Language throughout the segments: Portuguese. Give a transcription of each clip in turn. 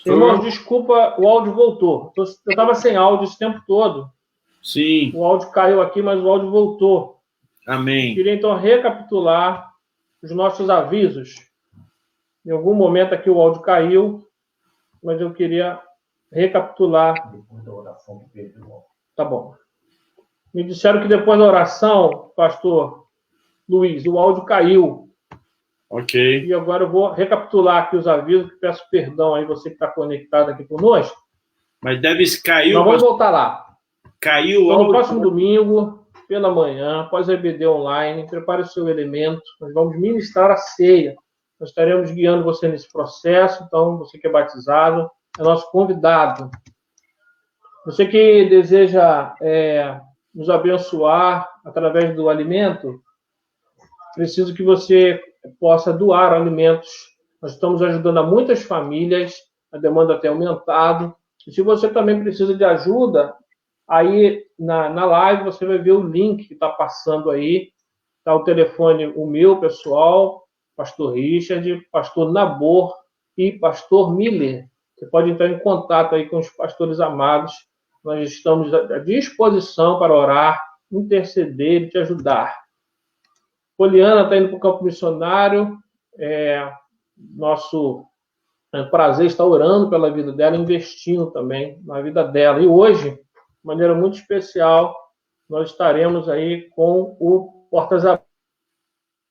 Irmão, desculpa, o áudio voltou. Eu estava sem áudio esse tempo todo. Sim. O áudio caiu aqui, mas o áudio voltou. Amém. Eu queria, então, recapitular os nossos avisos. Em algum momento aqui o áudio caiu, mas eu queria recapitular. Depois da oração que perdeu. Tá bom. Me disseram que depois da oração, pastor Luiz, o áudio caiu. Ok. E agora eu vou recapitular aqui os avisos, peço perdão aí você que está conectado aqui conosco. Mas deve cair. Nós vamos voltar lá. Caiu então, no próximo domingo, pela manhã, após a EBD online, prepare o seu elemento. Nós vamos ministrar a ceia. Nós estaremos guiando você nesse processo. Então, você que é batizado, é nosso convidado. Você que deseja nos abençoar através do alimento, preciso que você possa doar alimentos. Nós estamos ajudando a muitas famílias, a demanda tem aumentado. E se você também precisa de ajuda, aí na live você vai ver o link que está passando aí. Está o telefone, o meu pessoal, pastor Richard, pastor Nabor e pastor Miller. Você pode entrar em contato aí com os pastores amados. Nós estamos à disposição para orar, interceder e te ajudar. Poliana está indo para o campo missionário. Nosso prazer estar orando pela vida dela, investindo também na vida dela. E hoje, de maneira muito especial, nós estaremos aí com o Portas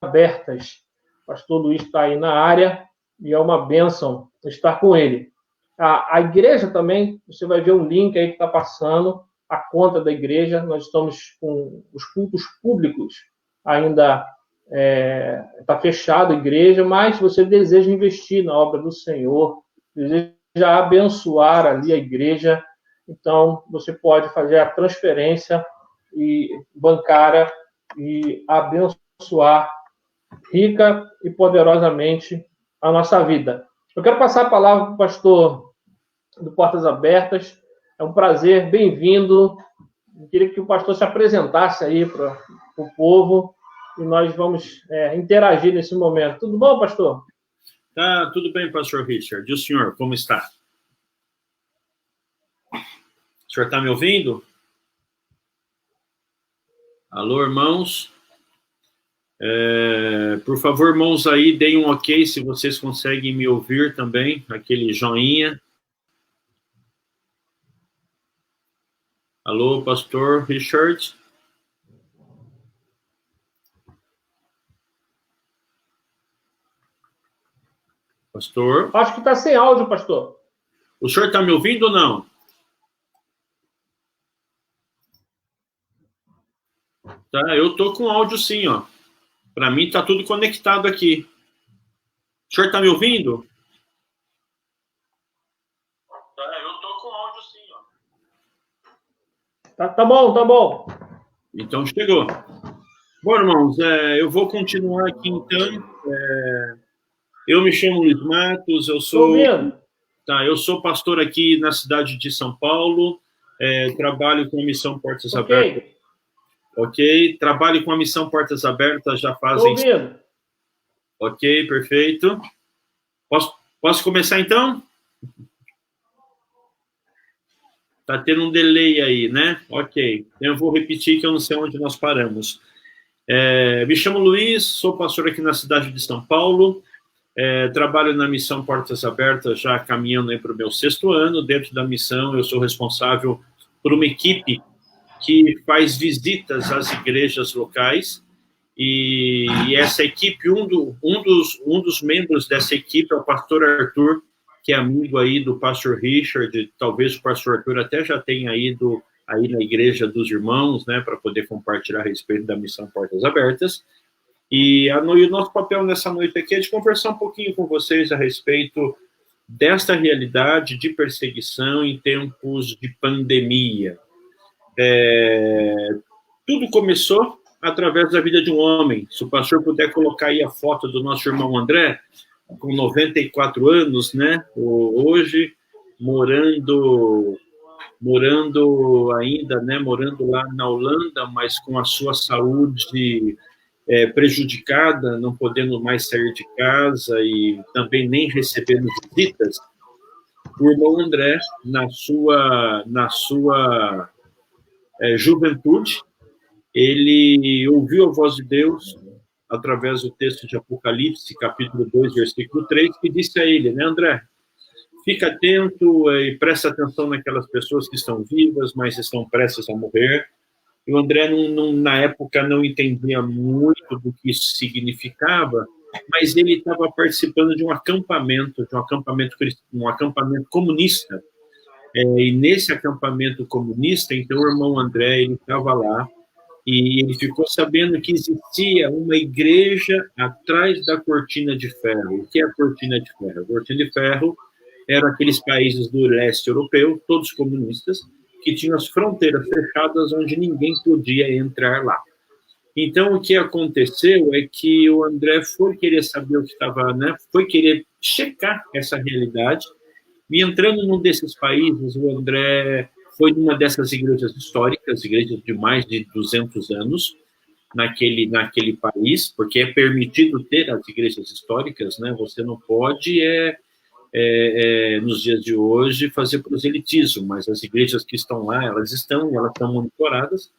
Abertas. O pastor Luiz está aí na área e é uma bênção estar com ele. A igreja também, você vai ver um link aí que está passando, a conta da igreja. Nós estamos com os cultos públicos ainda está fechado a igreja, mas se você deseja investir na obra do Senhor, deseja abençoar ali a igreja, então você pode fazer a transferência bancária e abençoar rica e poderosamente a nossa vida. Eu quero passar a palavra para o pastor do Portas Abertas. É um prazer, bem-vindo. Eu queria que o pastor se apresentasse aí para o povo e nós vamos interagir nesse momento. Tudo bom, pastor? Tá, tudo bem, pastor Richard. E o senhor, como está? O senhor está me ouvindo? Alô, irmãos? Por favor, irmãos aí, deem um ok se vocês conseguem me ouvir também, aquele joinha. Alô, pastor Richard? Pastor? Acho que está sem áudio, pastor. O senhor está me ouvindo ou não? Tá, eu tô com áudio sim, ó. Para mim tá tudo conectado aqui. O senhor está me ouvindo? Tá, eu tô com áudio sim, ó. Tá bom, tá bom. Então chegou. Bom, irmãos, eu vou continuar aqui então. Eu me chamo Luiz Matos, eu sou pastor aqui na cidade de São Paulo, trabalho com a Missão Portas Abertas. Ok, trabalho com a Missão Portas Abertas já fazem... Ok, perfeito. Posso começar então? Tá tendo um delay aí, né? Ok, eu vou repetir que eu não sei onde nós paramos. Me chamo Luiz, sou pastor aqui na cidade de São Paulo. Trabalho na Missão Portas Abertas já caminhando para o meu 6º ano. Dentro da missão, eu sou responsável por uma equipe que faz visitas às igrejas locais. E essa equipe, um dos membros dessa equipe é o pastor Arthur, que é amigo aí do pastor Richard. Talvez o pastor Arthur até já tenha ido aí na igreja dos irmãos, né, para poder compartilhar a respeito da Missão Portas Abertas. E o nosso papel nessa noite aqui é de conversar um pouquinho com vocês a respeito desta realidade de perseguição em tempos de pandemia. Tudo começou através da vida de um homem. Se o pastor puder colocar aí a foto do nosso irmão André, com 94 anos, né? Hoje, morando ainda, né? Morando lá na Holanda, mas com a sua saúde prejudicada, não podendo mais sair de casa e também nem recebendo visitas. O irmão André, na sua juventude, ele ouviu a voz de Deus através do texto de Apocalipse, capítulo 2, versículo 3, que disse a ele, né, André, fica atento e presta atenção naquelas pessoas que estão vivas, mas estão prestes a morrer. E o André, na época, não entendia muito do que isso significava, mas ele estava participando de um acampamento comunista. E nesse acampamento comunista, então, o irmão André, ele estava lá, e ele ficou sabendo que existia uma igreja atrás da cortina de ferro. O que é a cortina de ferro? A cortina de ferro eram aqueles países do leste europeu, todos comunistas, que tinham as fronteiras fechadas onde ninguém podia entrar lá. Então, o que aconteceu é que o André foi querer saber o que estava, né? Foi querer checar essa realidade, e entrando num desses países, o André foi numa dessas igrejas históricas, igrejas de mais de 200 anos, naquele país, porque é permitido ter as igrejas históricas, né? Você não pode, nos dias de hoje, fazer proselitismo, mas as igrejas que estão lá, elas estão monitoradas.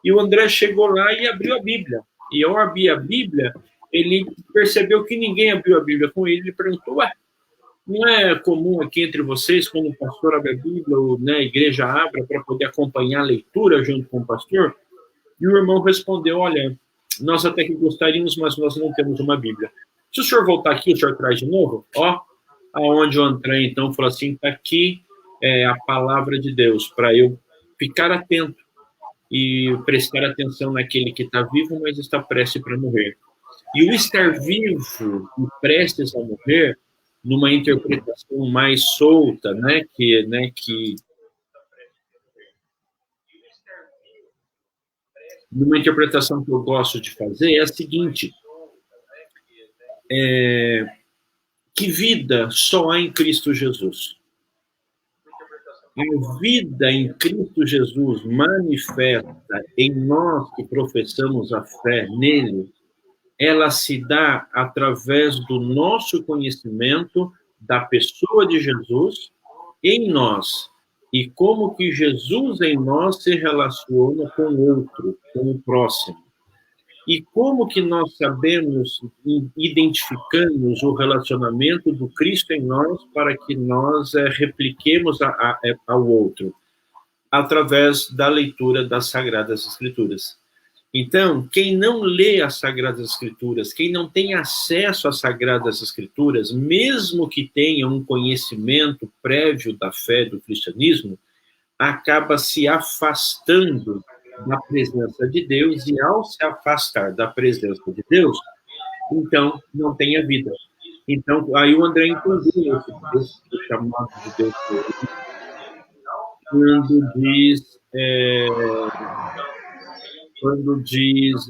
E o André chegou lá e abriu a Bíblia. E ao abrir a Bíblia, ele percebeu que ninguém abriu a Bíblia com ele. Ele perguntou, não é comum aqui entre vocês, quando o pastor abre a Bíblia, ou, né, a igreja abre para poder acompanhar a leitura junto com o pastor? E o irmão respondeu, olha, nós até que gostaríamos, mas nós não temos uma Bíblia. Se o senhor voltar aqui, o senhor traz de novo? Aonde o André, então, falou assim, está aqui a palavra de Deus, para eu ficar atento e prestar atenção naquele que está vivo, mas está prestes para morrer. E o estar vivo e prestes a morrer, numa interpretação mais solta, né, numa interpretação que eu gosto de fazer, é a seguinte, que vida só há em Cristo Jesus. A vida em Cristo Jesus manifesta em nós que professamos a fé nele, ela se dá através do nosso conhecimento da pessoa de Jesus em nós, e como que Jesus em nós se relaciona com o outro, com o próximo. E como que nós sabemos, identificamos o relacionamento do Cristo em nós para que nós repliquemos ao outro? Através da leitura das Sagradas Escrituras. Então, quem não lê as Sagradas Escrituras, quem não tem acesso às Sagradas Escrituras, mesmo que tenha um conhecimento prévio da fé do cristianismo, acaba se afastando da presença de Deus, e ao se afastar da presença de Deus, então não tem a vida. Então, aí o André entendeu esse chamado de Deus quando diz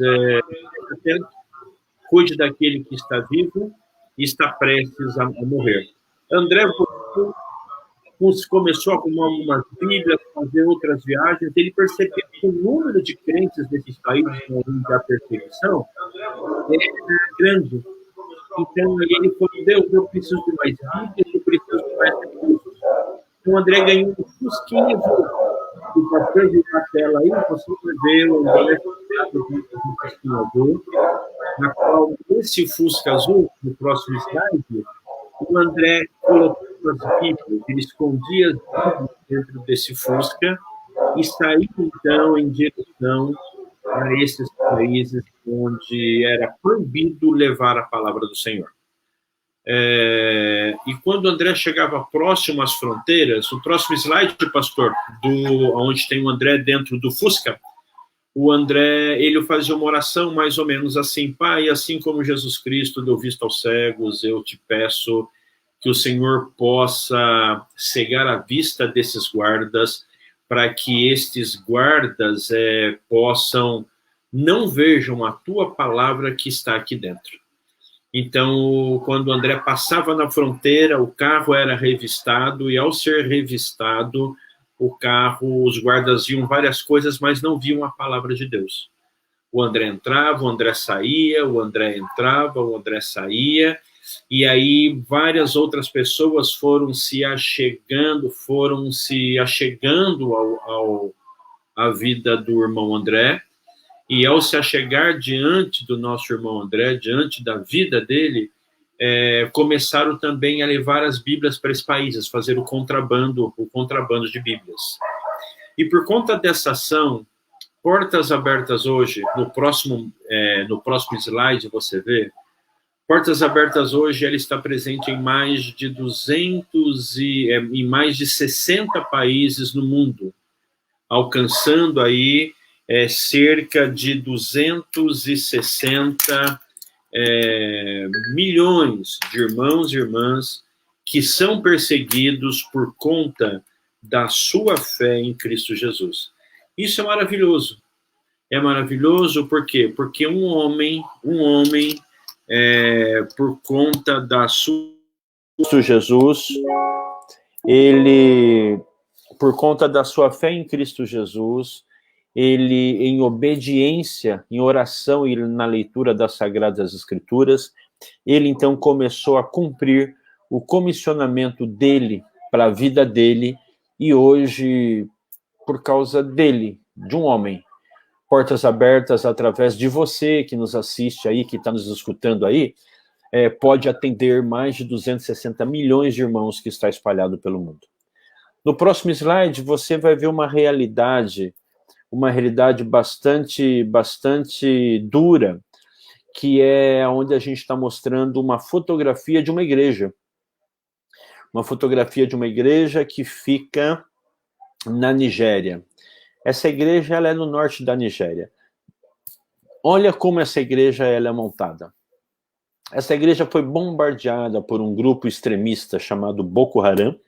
cuide daquele que está vivo e está prestes a morrer. André começou a arrumar algumas Bíblias, fazer outras viagens, ele percebeu que o número de crentes nesses países onde há perseguição é grande. Então, ele falou, Deus, eu preciso de mais Bíblias, eu preciso de mais recursos. Então, André ganhou um fusquinha o pastor viu na tela aí, você vai ver o André azul, na qual esse Fusca azul, no próximo slide, o André colocou as Bíblias, ele escondia as Bíblias dentro desse Fusca e saiu, então, em direção a esses países onde era proibido levar a palavra do Senhor. E quando o André chegava próximo às fronteiras, o próximo slide, pastor, onde tem o André dentro do Fusca, o André, ele fazia uma oração mais ou menos assim, Pai, assim como Jesus Cristo deu vista aos cegos, eu te peço que o Senhor possa cegar a vista desses guardas, para que estes guardas não vejam a tua palavra que está aqui dentro. Então, quando o André passava na fronteira, o carro era revistado, e ao ser revistado, o carro, os guardas viam várias coisas, mas não viam a palavra de Deus. O André entrava, o André saía, o André entrava, o André saía, E aí várias outras pessoas foram se achegando à vida do irmão André, e ao se achegar diante do nosso irmão André, diante da vida dele, começaram também a levar as Bíblias para esses países, fazer o contrabando de Bíblias. E por conta dessa ação, Portas Abertas hoje, no próximo slide você vê, Portas Abertas hoje ela está presente em mais de 60 países no mundo, alcançando aí cerca de 260 milhões de irmãos e irmãs que são perseguidos por conta da sua fé em Cristo Jesus. Isso é maravilhoso. É maravilhoso por quê? Porque um homem, por conta da sua Jesus, ele, por conta da sua fé em Cristo Jesus, ele, em obediência, em oração e na leitura das Sagradas Escrituras, ele então começou a cumprir o comissionamento dele para a vida dele, e hoje, por causa dele, de um homem, Portas Abertas, através de você que nos assiste aí, que está nos escutando aí, pode atender mais de 260 milhões de irmãos que está espalhado pelo mundo. No próximo slide, você vai ver uma realidade bastante dura, que é onde a gente está mostrando uma fotografia de uma igreja. Uma fotografia de uma igreja que fica na Nigéria. Essa igreja ela é no norte da Nigéria. Olha como essa igreja ela é montada. Essa igreja foi bombardeada por um grupo extremista chamado Boko Haram,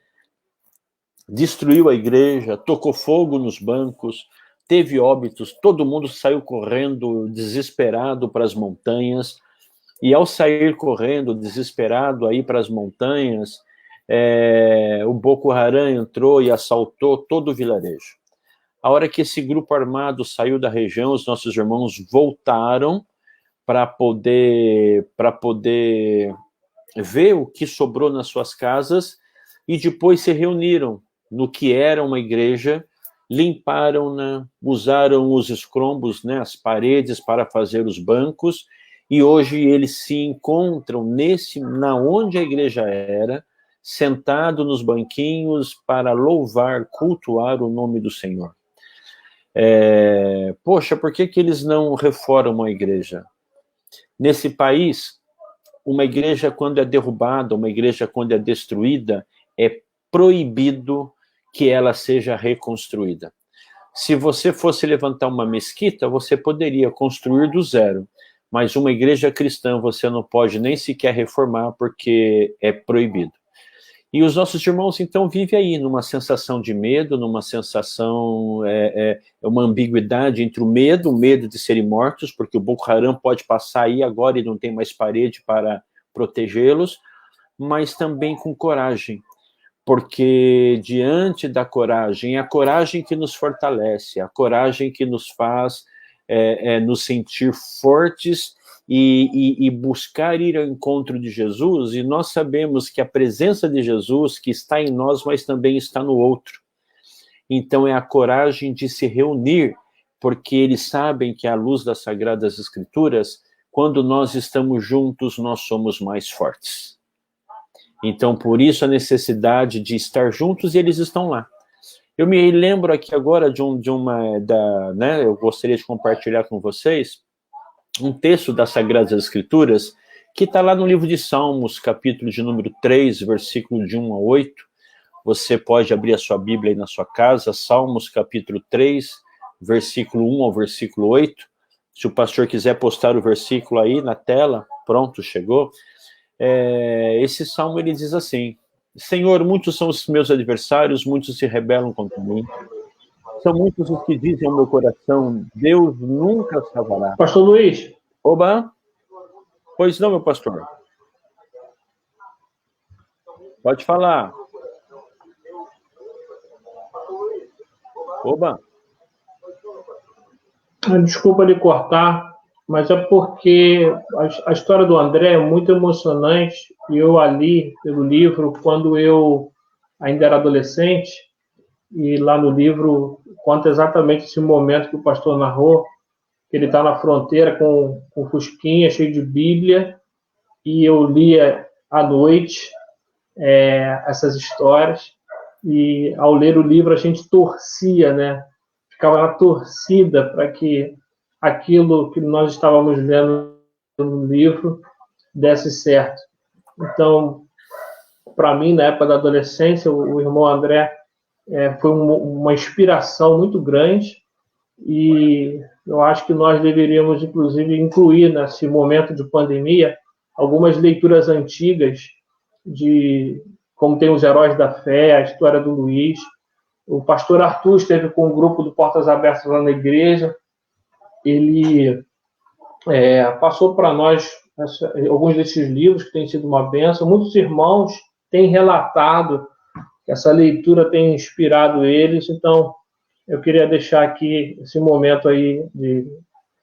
destruiu a igreja, tocou fogo nos bancos, teve óbitos, todo mundo saiu correndo desesperado para as montanhas, e ao sair correndo desesperado aí para as montanhas, o Boko Haram entrou e assaltou todo o vilarejo. A hora que esse grupo armado saiu da região, os nossos irmãos voltaram para poder ver o que sobrou nas suas casas, e depois se reuniram no que era uma igreja, limparam, né, usaram os escombros, né, as paredes para fazer os bancos, e hoje eles se encontram na onde a igreja era, sentado nos banquinhos para louvar, cultuar o nome do Senhor. Poxa, por que eles não reformam a igreja? Nesse país, uma igreja quando é derrubada, uma igreja quando é destruída, é proibido que ela seja reconstruída. Se você fosse levantar uma mesquita, você poderia construir do zero, mas uma igreja cristã você não pode nem sequer reformar, porque é proibido. E os nossos irmãos, então, vivem aí numa sensação de medo, numa sensação, uma ambiguidade entre o medo de serem mortos, porque o Boko Haram pode passar aí agora e não tem mais parede para protegê-los, mas também com coragem, porque diante da coragem, é a coragem que nos fortalece, a coragem que nos faz nos sentir fortes e buscar ir ao encontro de Jesus, e nós sabemos que a presença de Jesus, que está em nós, mas também está no outro. Então é a coragem de se reunir, porque eles sabem que à luz das Sagradas Escrituras, quando nós estamos juntos, nós somos mais fortes. Então, por isso a necessidade de estar juntos, e eles estão lá. Eu me lembro aqui agora eu gostaria de compartilhar com vocês um texto das Sagradas Escrituras, que está lá no livro de Salmos, capítulo de número 3, versículo de 1 a 8. Você pode abrir a sua Bíblia aí na sua casa, Salmos, capítulo 3, versículo 1 ao versículo 8. Se o pastor quiser postar o versículo aí na tela, pronto, chegou. Esse salmo, ele diz assim: Senhor, muitos são os meus adversários, muitos se rebelam contra mim. São muitos os que dizem ao meu coração, Deus nunca salvará. Pastor Luiz. Oba. Pois não, meu pastor. Pode falar. Oba. Desculpa lhe cortar. mas é porque a história do André é muito emocionante, e eu a li pelo livro quando eu ainda era adolescente, e lá no livro conta exatamente esse momento que o pastor narrou, que ele está na fronteira com fusquinha, cheio de Bíblia, e eu lia à noite essas histórias, e ao ler o livro a gente torcia, né? Ficava na torcida para que aquilo que nós estávamos lendo no livro desse certo. Então, para mim, na época da adolescência, o irmão André foi uma inspiração muito grande, e eu acho que nós deveríamos, inclusive, incluir nesse momento de pandemia algumas leituras antigas como tem os Heróis da Fé, a história do Luiz. O pastor Arthur esteve com o grupo do Portas Abertas lá na igreja. Ele passou para nós alguns desses livros que têm sido uma bênção. Muitos irmãos têm relatado que essa leitura tem inspirado eles. Então, eu queria deixar aqui esse momento aí de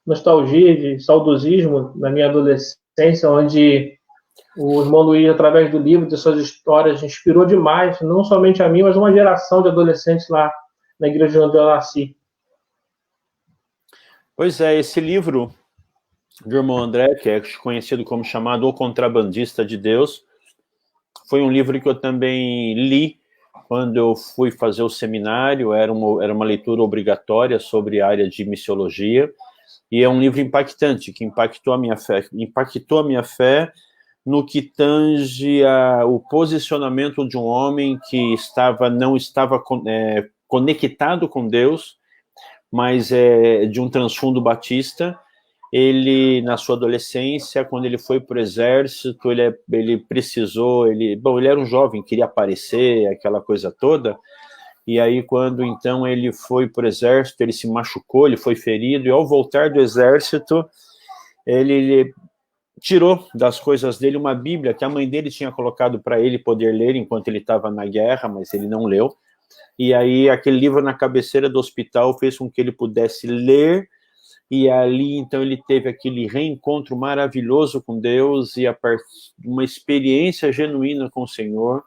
nostalgia, de saudosismo da minha adolescência, onde o irmão Luiz, através do livro, de suas histórias, inspirou demais, não somente a mim, mas uma geração de adolescentes lá na igreja onde eu nasci. Pois é, esse livro do irmão André, que é conhecido como chamado O Contrabandista de Deus, foi um livro que eu também li quando eu fui fazer o seminário. Era uma leitura obrigatória sobre a área de missiologia, e é um livro impactante, que impactou a minha fé no que tange o posicionamento de um homem que não estava conectado com Deus, mas de um transfundo batista. Ele, na sua adolescência, quando ele foi para o exército, ele precisou, ele era um jovem, queria aparecer, aquela coisa toda, e aí quando então ele foi para o exército, ele se machucou, ele foi ferido, e ao voltar do exército, ele tirou das coisas dele uma Bíblia que a mãe dele tinha colocado para ele poder ler enquanto ele estava na guerra, mas ele não leu, e aí aquele livro na cabeceira do hospital fez com que ele pudesse ler, e ali, então, ele teve aquele reencontro maravilhoso com Deus e uma experiência genuína com o Senhor,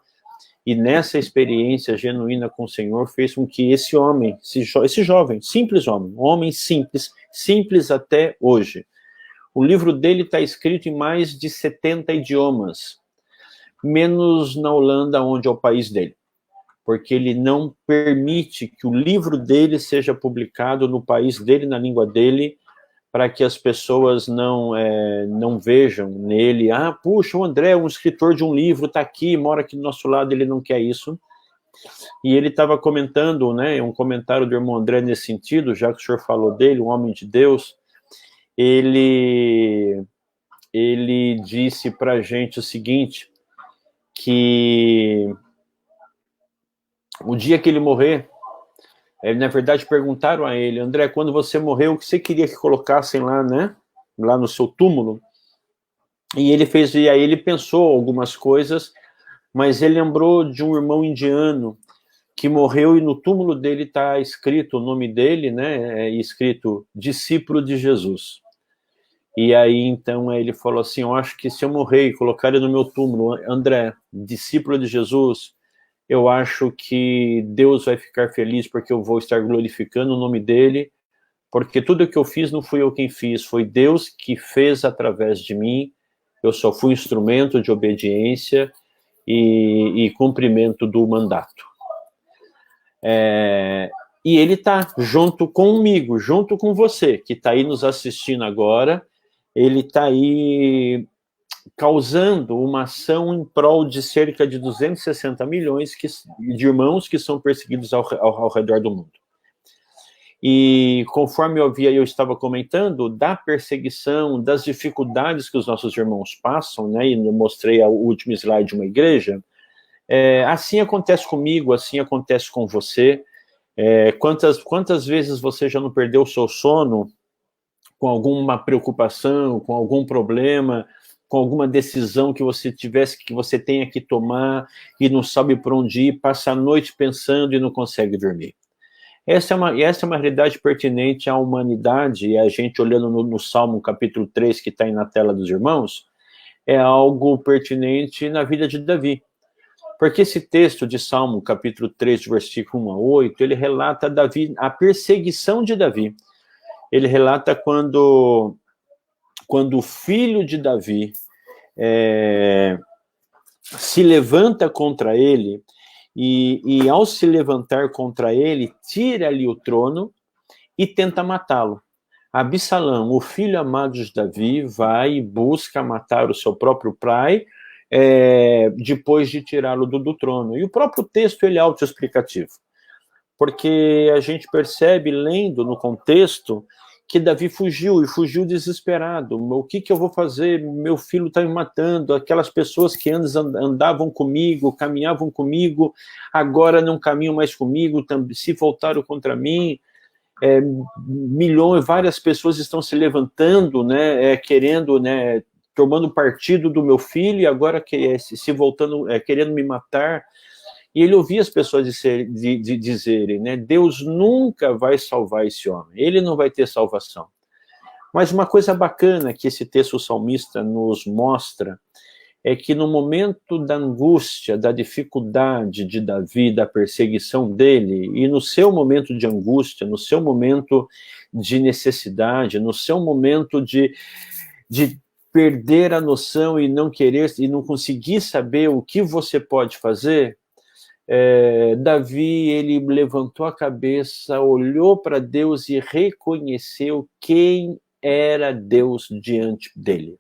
e nessa experiência genuína com o Senhor fez com que esse homem, esse jovem, simples homem, um homem simples até hoje. O livro dele está escrito em mais de 70 idiomas, menos na Holanda, onde é o país dele, porque ele não permite que o livro dele seja publicado no país dele, na língua dele, para que as pessoas não vejam nele, puxa, o André é um escritor de um livro, está aqui, mora aqui do nosso lado. Ele não quer isso. E ele estava comentando, né, um comentário do irmão André nesse sentido, já que o senhor falou dele, um homem de Deus. Ele disse para a gente o seguinte, que o dia que ele morrer, na verdade perguntaram a ele, André, quando você morreu, o que você queria que colocassem lá, né, lá no seu túmulo? E aí ele pensou algumas coisas, mas ele lembrou de um irmão indiano que morreu, e no túmulo dele está escrito o nome dele, né, escrito discípulo de Jesus. E aí, então, ele falou assim, eu acho que se eu morrer e colocarem no meu túmulo, André, discípulo de Jesus, eu acho que Deus vai ficar feliz, porque eu vou estar glorificando o nome dele, porque tudo que eu fiz não fui eu quem fiz, foi Deus que fez através de mim, eu só fui instrumento de obediência e cumprimento do mandato. E ele está junto comigo, junto com você, que está aí nos assistindo agora, ele está aí causando uma ação em prol de cerca de 260 milhões de irmãos que são perseguidos ao redor do mundo. E conforme eu estava comentando, da perseguição, das dificuldades que os nossos irmãos passam, né, e eu mostrei o último slide de uma igreja, assim acontece comigo, assim acontece com você. Quantas vezes você já não perdeu o seu sono com alguma preocupação, com algum problema, com alguma decisão que você tenha que tomar e não sabe para onde ir, passa a noite pensando e não consegue dormir. Essa é uma realidade pertinente à humanidade, e a gente olhando no Salmo capítulo 3, que está aí na tela dos irmãos, é algo pertinente na vida de Davi. Porque esse texto de Salmo capítulo 3, versículo 1 a 8, ele relata Davi, a perseguição de Davi. Ele relata quando o filho de Davi se levanta contra ele, e ao se levantar contra ele, tira-lhe o trono e tenta matá-lo. Absalão, o filho amado de Davi, vai e busca matar o seu próprio pai, depois de tirá-lo do trono. E o próprio texto ele é autoexplicativo, porque a gente percebe, lendo no contexto, que Davi fugiu, e fugiu desesperado. O que eu vou fazer? Meu filho está me matando. Aquelas pessoas que antes andavam comigo, caminhavam comigo, agora não caminham mais comigo, se voltaram contra mim. Várias pessoas estão se levantando, né, querendo, né, tomando partido do meu filho, e agora se voltando, querendo me matar. E ele ouvia as pessoas dizerem, né, Deus nunca vai salvar esse homem, ele não vai ter salvação. Mas uma coisa bacana que esse texto salmista nos mostra é que no momento da angústia, da dificuldade de Davi, da perseguição dele, e no seu momento de angústia, no seu momento de necessidade, no seu momento de perder a noção e não querer, e não conseguir saber o que você pode fazer, Davi, ele levantou a cabeça, olhou para Deus e reconheceu quem era Deus diante dele.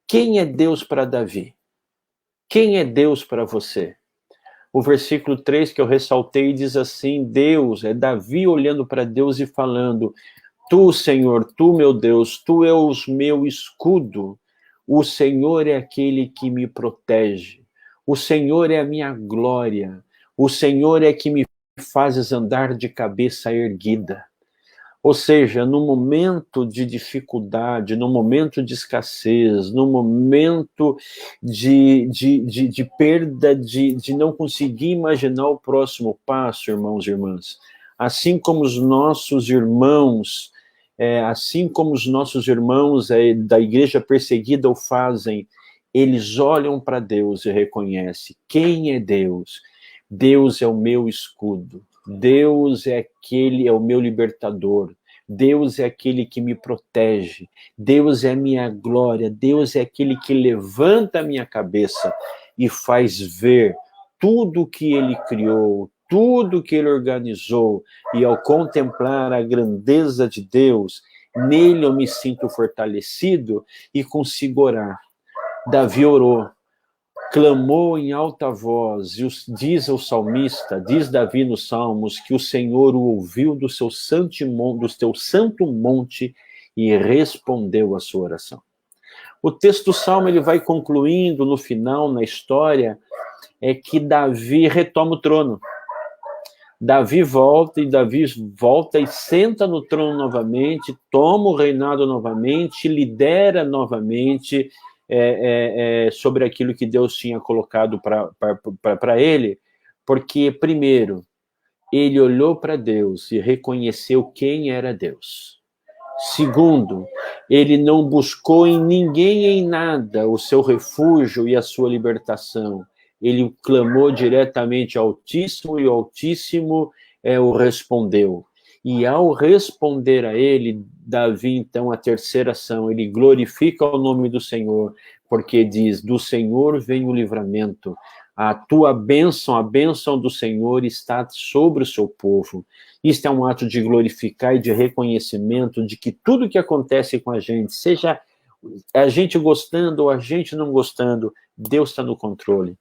Quem é Deus para Davi? Quem é Deus para você? O versículo 3 que eu ressaltei diz assim, Davi olhando para Deus e falando, Tu, Senhor, Tu, meu Deus, Tu és meu escudo, o Senhor é aquele que me protege, o Senhor é a minha glória, o Senhor é que me fazes andar de cabeça erguida. Ou seja, no momento de dificuldade, no momento de escassez, no momento de perda, de não conseguir imaginar o próximo passo, irmãos e irmãs, assim como os nossos irmãos da igreja perseguida o fazem, eles olham para Deus e reconhecem quem é Deus. Deus é o meu escudo, Deus é o meu libertador, Deus é aquele que me protege, Deus é a minha glória, Deus é aquele que levanta a minha cabeça e faz ver tudo que Ele criou, tudo que Ele organizou, e ao contemplar a grandeza de Deus, nele eu me sinto fortalecido e consigo orar. Davi orou, clamou em alta voz, diz o salmista, diz Davi nos Salmos, que o Senhor o ouviu do seu santo monte e respondeu a sua oração. O texto do Salmo ele vai concluindo no final, na história, é que Davi retoma o trono. Davi volta e senta no trono novamente, toma o reinado novamente, lidera novamente, sobre aquilo que Deus tinha colocado para ele, porque, primeiro, ele olhou para Deus e reconheceu quem era Deus. Segundo, ele não buscou em ninguém, em nada, o seu refúgio e a sua libertação. Ele clamou diretamente ao Altíssimo, e o Altíssimo o respondeu. E ao responder a ele, Davi, então, a terceira ação, ele glorifica o nome do Senhor, porque diz, do Senhor vem o livramento, a tua bênção, a bênção do Senhor está sobre o seu povo. Isto é um ato de glorificar e de reconhecimento de que tudo que acontece com a gente, seja a gente gostando ou a gente não gostando, Deus está no controle.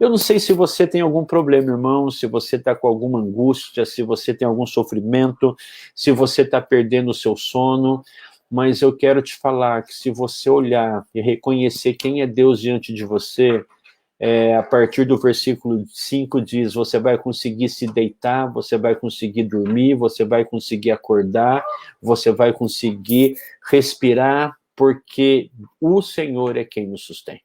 Eu não sei se você tem algum problema, irmão, se você está com alguma angústia, se você tem algum sofrimento, se você está perdendo o seu sono, mas eu quero te falar que se você olhar e reconhecer quem é Deus diante de você, a partir do versículo 5 diz, você vai conseguir se deitar, você vai conseguir dormir, você vai conseguir acordar, você vai conseguir respirar, porque o Senhor é quem nos sustém.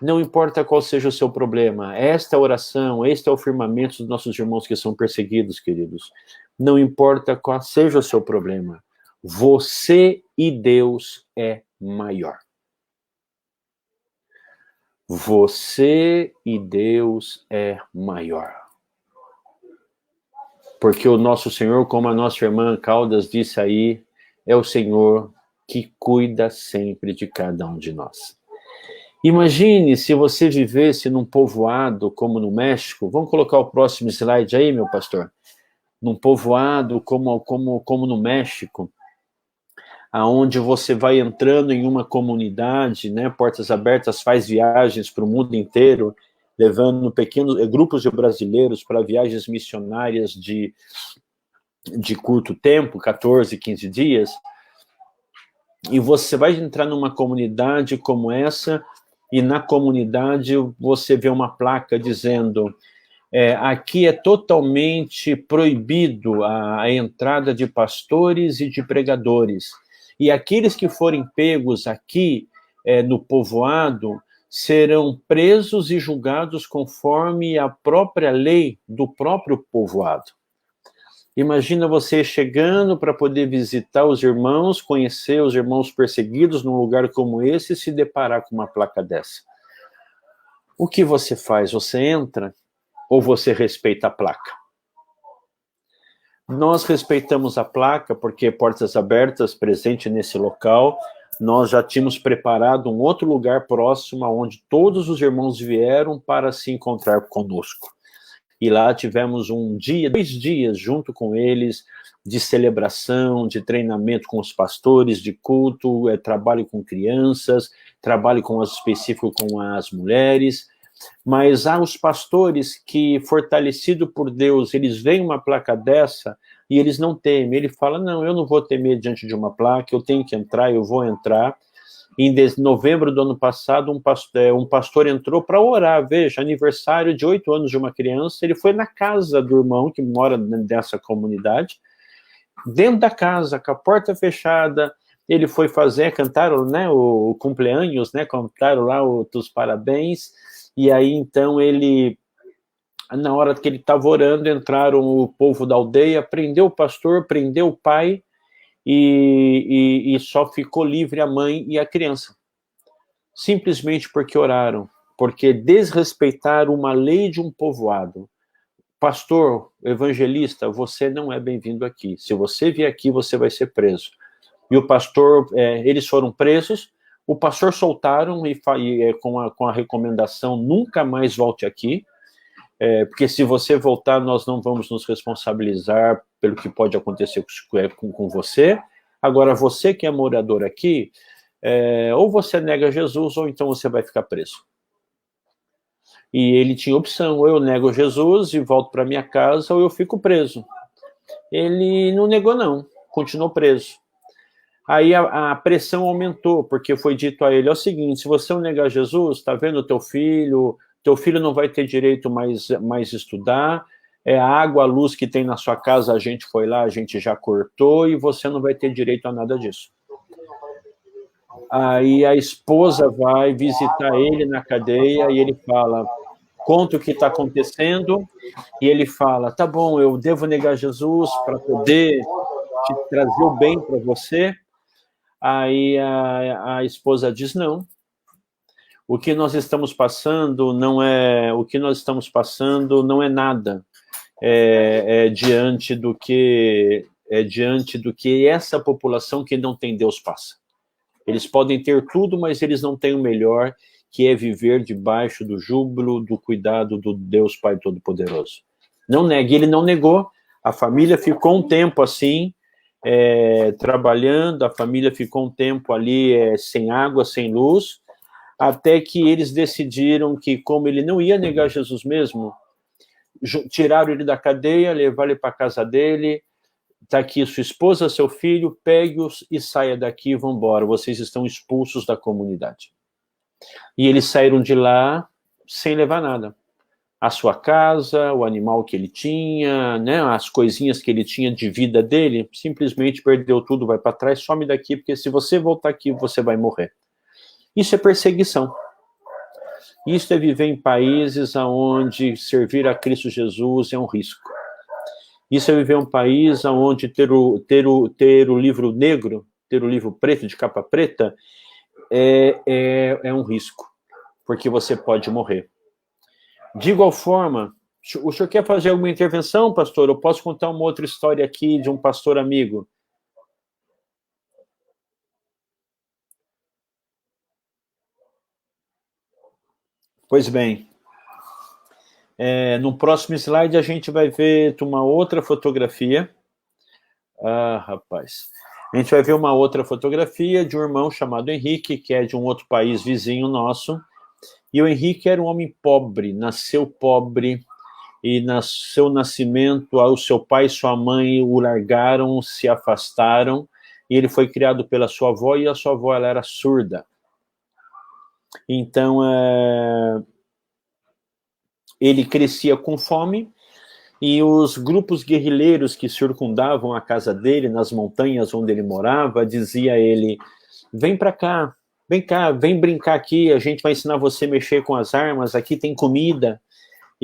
Não importa qual seja o seu problema, esta oração, este é o firmamento dos nossos irmãos que são perseguidos, queridos. Não importa qual seja o seu problema, você e Deus é maior. Você e Deus é maior. Porque o nosso Senhor, como a nossa irmã Caldas disse aí, é o Senhor que cuida sempre de cada um de nós. Imagine se você vivesse num povoado como no México. Vamos colocar o próximo slide aí, meu pastor? Num povoado como no México, aonde você vai entrando em uma comunidade, né, portas abertas, faz viagens para o mundo inteiro, levando pequenos grupos de brasileiros para viagens missionárias de curto tempo, 14, 15 dias, e você vai entrar numa comunidade como essa, e na comunidade você vê uma placa dizendo, aqui é totalmente proibido a entrada de pastores e de pregadores, e aqueles que forem pegos aqui no povoado serão presos e julgados conforme a própria lei do próprio povoado. Imagina você chegando para poder visitar os irmãos, conhecer os irmãos perseguidos num lugar como esse e se deparar com uma placa dessa. O que você faz? Você entra ou você respeita a placa? Nós respeitamos a placa porque Portas Abertas, presente nesse local, nós já tínhamos preparado um outro lugar próximo onde todos os irmãos vieram para se encontrar conosco. E lá tivemos 2 dias junto com eles, de celebração, de treinamento com os pastores, de culto, trabalho com crianças, trabalho específico com as mulheres. Mas há os pastores que, fortalecidos por Deus, eles veem uma placa dessa e eles não temem. Ele fala, não, eu não vou temer diante de uma placa, eu tenho que entrar, eu vou entrar. Em novembro do ano passado, um pastor entrou para orar, veja, aniversário de 8 anos de uma criança, ele foi na casa do irmão que mora nessa comunidade, dentro da casa, com a porta fechada, ele foi cantaram, né, o cumpleaños, né, cantaram lá os parabéns, e aí, então, na hora que ele estava orando, entraram o povo da aldeia, prendeu o pastor, prendeu o pai, e só ficou livre a mãe e a criança. Simplesmente porque oraram, porque desrespeitaram uma lei de um povoado. Pastor, evangelista, você não é bem-vindo aqui. Se você vier aqui, você vai ser preso. E o pastor, eles foram presos, o pastor soltaram com a recomendação, nunca mais volte aqui, porque se você voltar, nós não vamos nos responsabilizar pelo que pode acontecer com você. Agora, você que é morador aqui, ou você nega Jesus, ou então você vai ficar preso. E ele tinha opção, ou eu nego Jesus e volto para minha casa, ou eu fico preso. Ele não negou não, continuou preso. Aí a pressão aumentou, porque foi dito a ele, é o seguinte, se você não negar Jesus, está vendo o teu filho não vai ter direito mais estudar, a água, a luz que tem na sua casa, a gente foi lá, a gente já cortou, e você não vai ter direito a nada disso. Aí a esposa vai visitar ele na cadeia, e ele fala, conta o que está acontecendo, e ele fala, tá bom, eu devo negar Jesus para poder te trazer o bem para você? Aí a esposa diz, não. O que nós estamos passando não é nada diante do que essa população que não tem Deus passa. Eles podem ter tudo, mas eles não têm o melhor, que é viver debaixo do júbilo, do cuidado do Deus Pai Todo-Poderoso. Não negue, ele não negou. A família ficou um tempo assim, trabalhando, a família ficou um tempo ali sem água, sem luz, até que eles decidiram que, como ele não ia negar Jesus mesmo, tiraram ele da cadeia, levaram ele para a casa dele, está aqui sua esposa, seu filho, pegue-os e saia daqui e vão embora, vocês estão expulsos da comunidade. E eles saíram de lá sem levar nada. A sua casa, o animal que ele tinha, né, as coisinhas que ele tinha de vida dele, simplesmente perdeu tudo, vai para trás, some daqui, porque se você voltar aqui, você vai morrer. Isso é perseguição. Isso é viver em países onde servir a Cristo Jesus é um risco. Isso é viver em um país onde ter o livro negro, ter o livro preto, de capa preta, é um risco, porque você pode morrer. De igual forma, o senhor quer fazer alguma intervenção, pastor? Eu posso contar uma outra história aqui de um pastor amigo. Pois bem, no próximo slide a gente vai ver uma outra fotografia. Ah, rapaz. A gente vai ver uma outra fotografia de um irmão chamado Henrique, que é de um outro país vizinho nosso. E o Henrique era um homem pobre, nasceu pobre, e no seu nascimento, o seu pai e sua mãe o largaram, se afastaram, e ele foi criado pela sua avó, e a sua avó ela era surda. Então, ele crescia com fome, e os grupos guerrilheiros que circundavam a casa dele, nas montanhas onde ele morava, dizia a ele, vem para cá, vem brincar aqui, a gente vai ensinar você a mexer com as armas, aqui tem comida,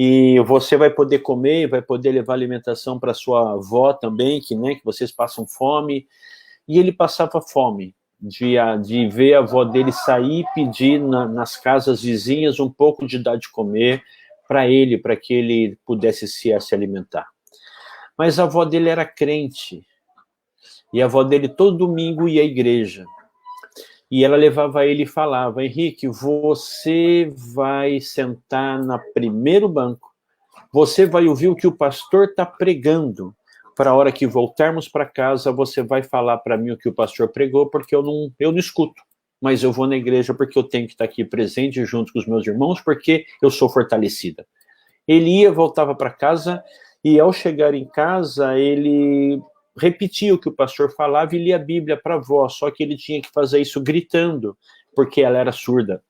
e você vai poder comer, vai poder levar alimentação para sua avó também, que vocês passam fome. E ele passava fome, de ver a avó dele sair e pedir nas casas vizinhas um pouco de dar de comer para que ele pudesse se alimentar. Mas a avó dele era crente, e a avó dele todo domingo ia à igreja. E ela levava ele e falava, Henrique, você vai sentar no primeiro banco, você vai ouvir o que o pastor está pregando, para a hora que voltarmos para casa, você vai falar para mim o que o pastor pregou, porque eu não escuto, mas eu vou na igreja porque eu tenho que estar aqui presente junto com os meus irmãos, porque eu sou fortalecida. Ele voltava para casa, e ao chegar em casa, ele repetia o que o pastor falava e lia a Bíblia para a avó, só que ele tinha que fazer isso gritando, porque ela era surda.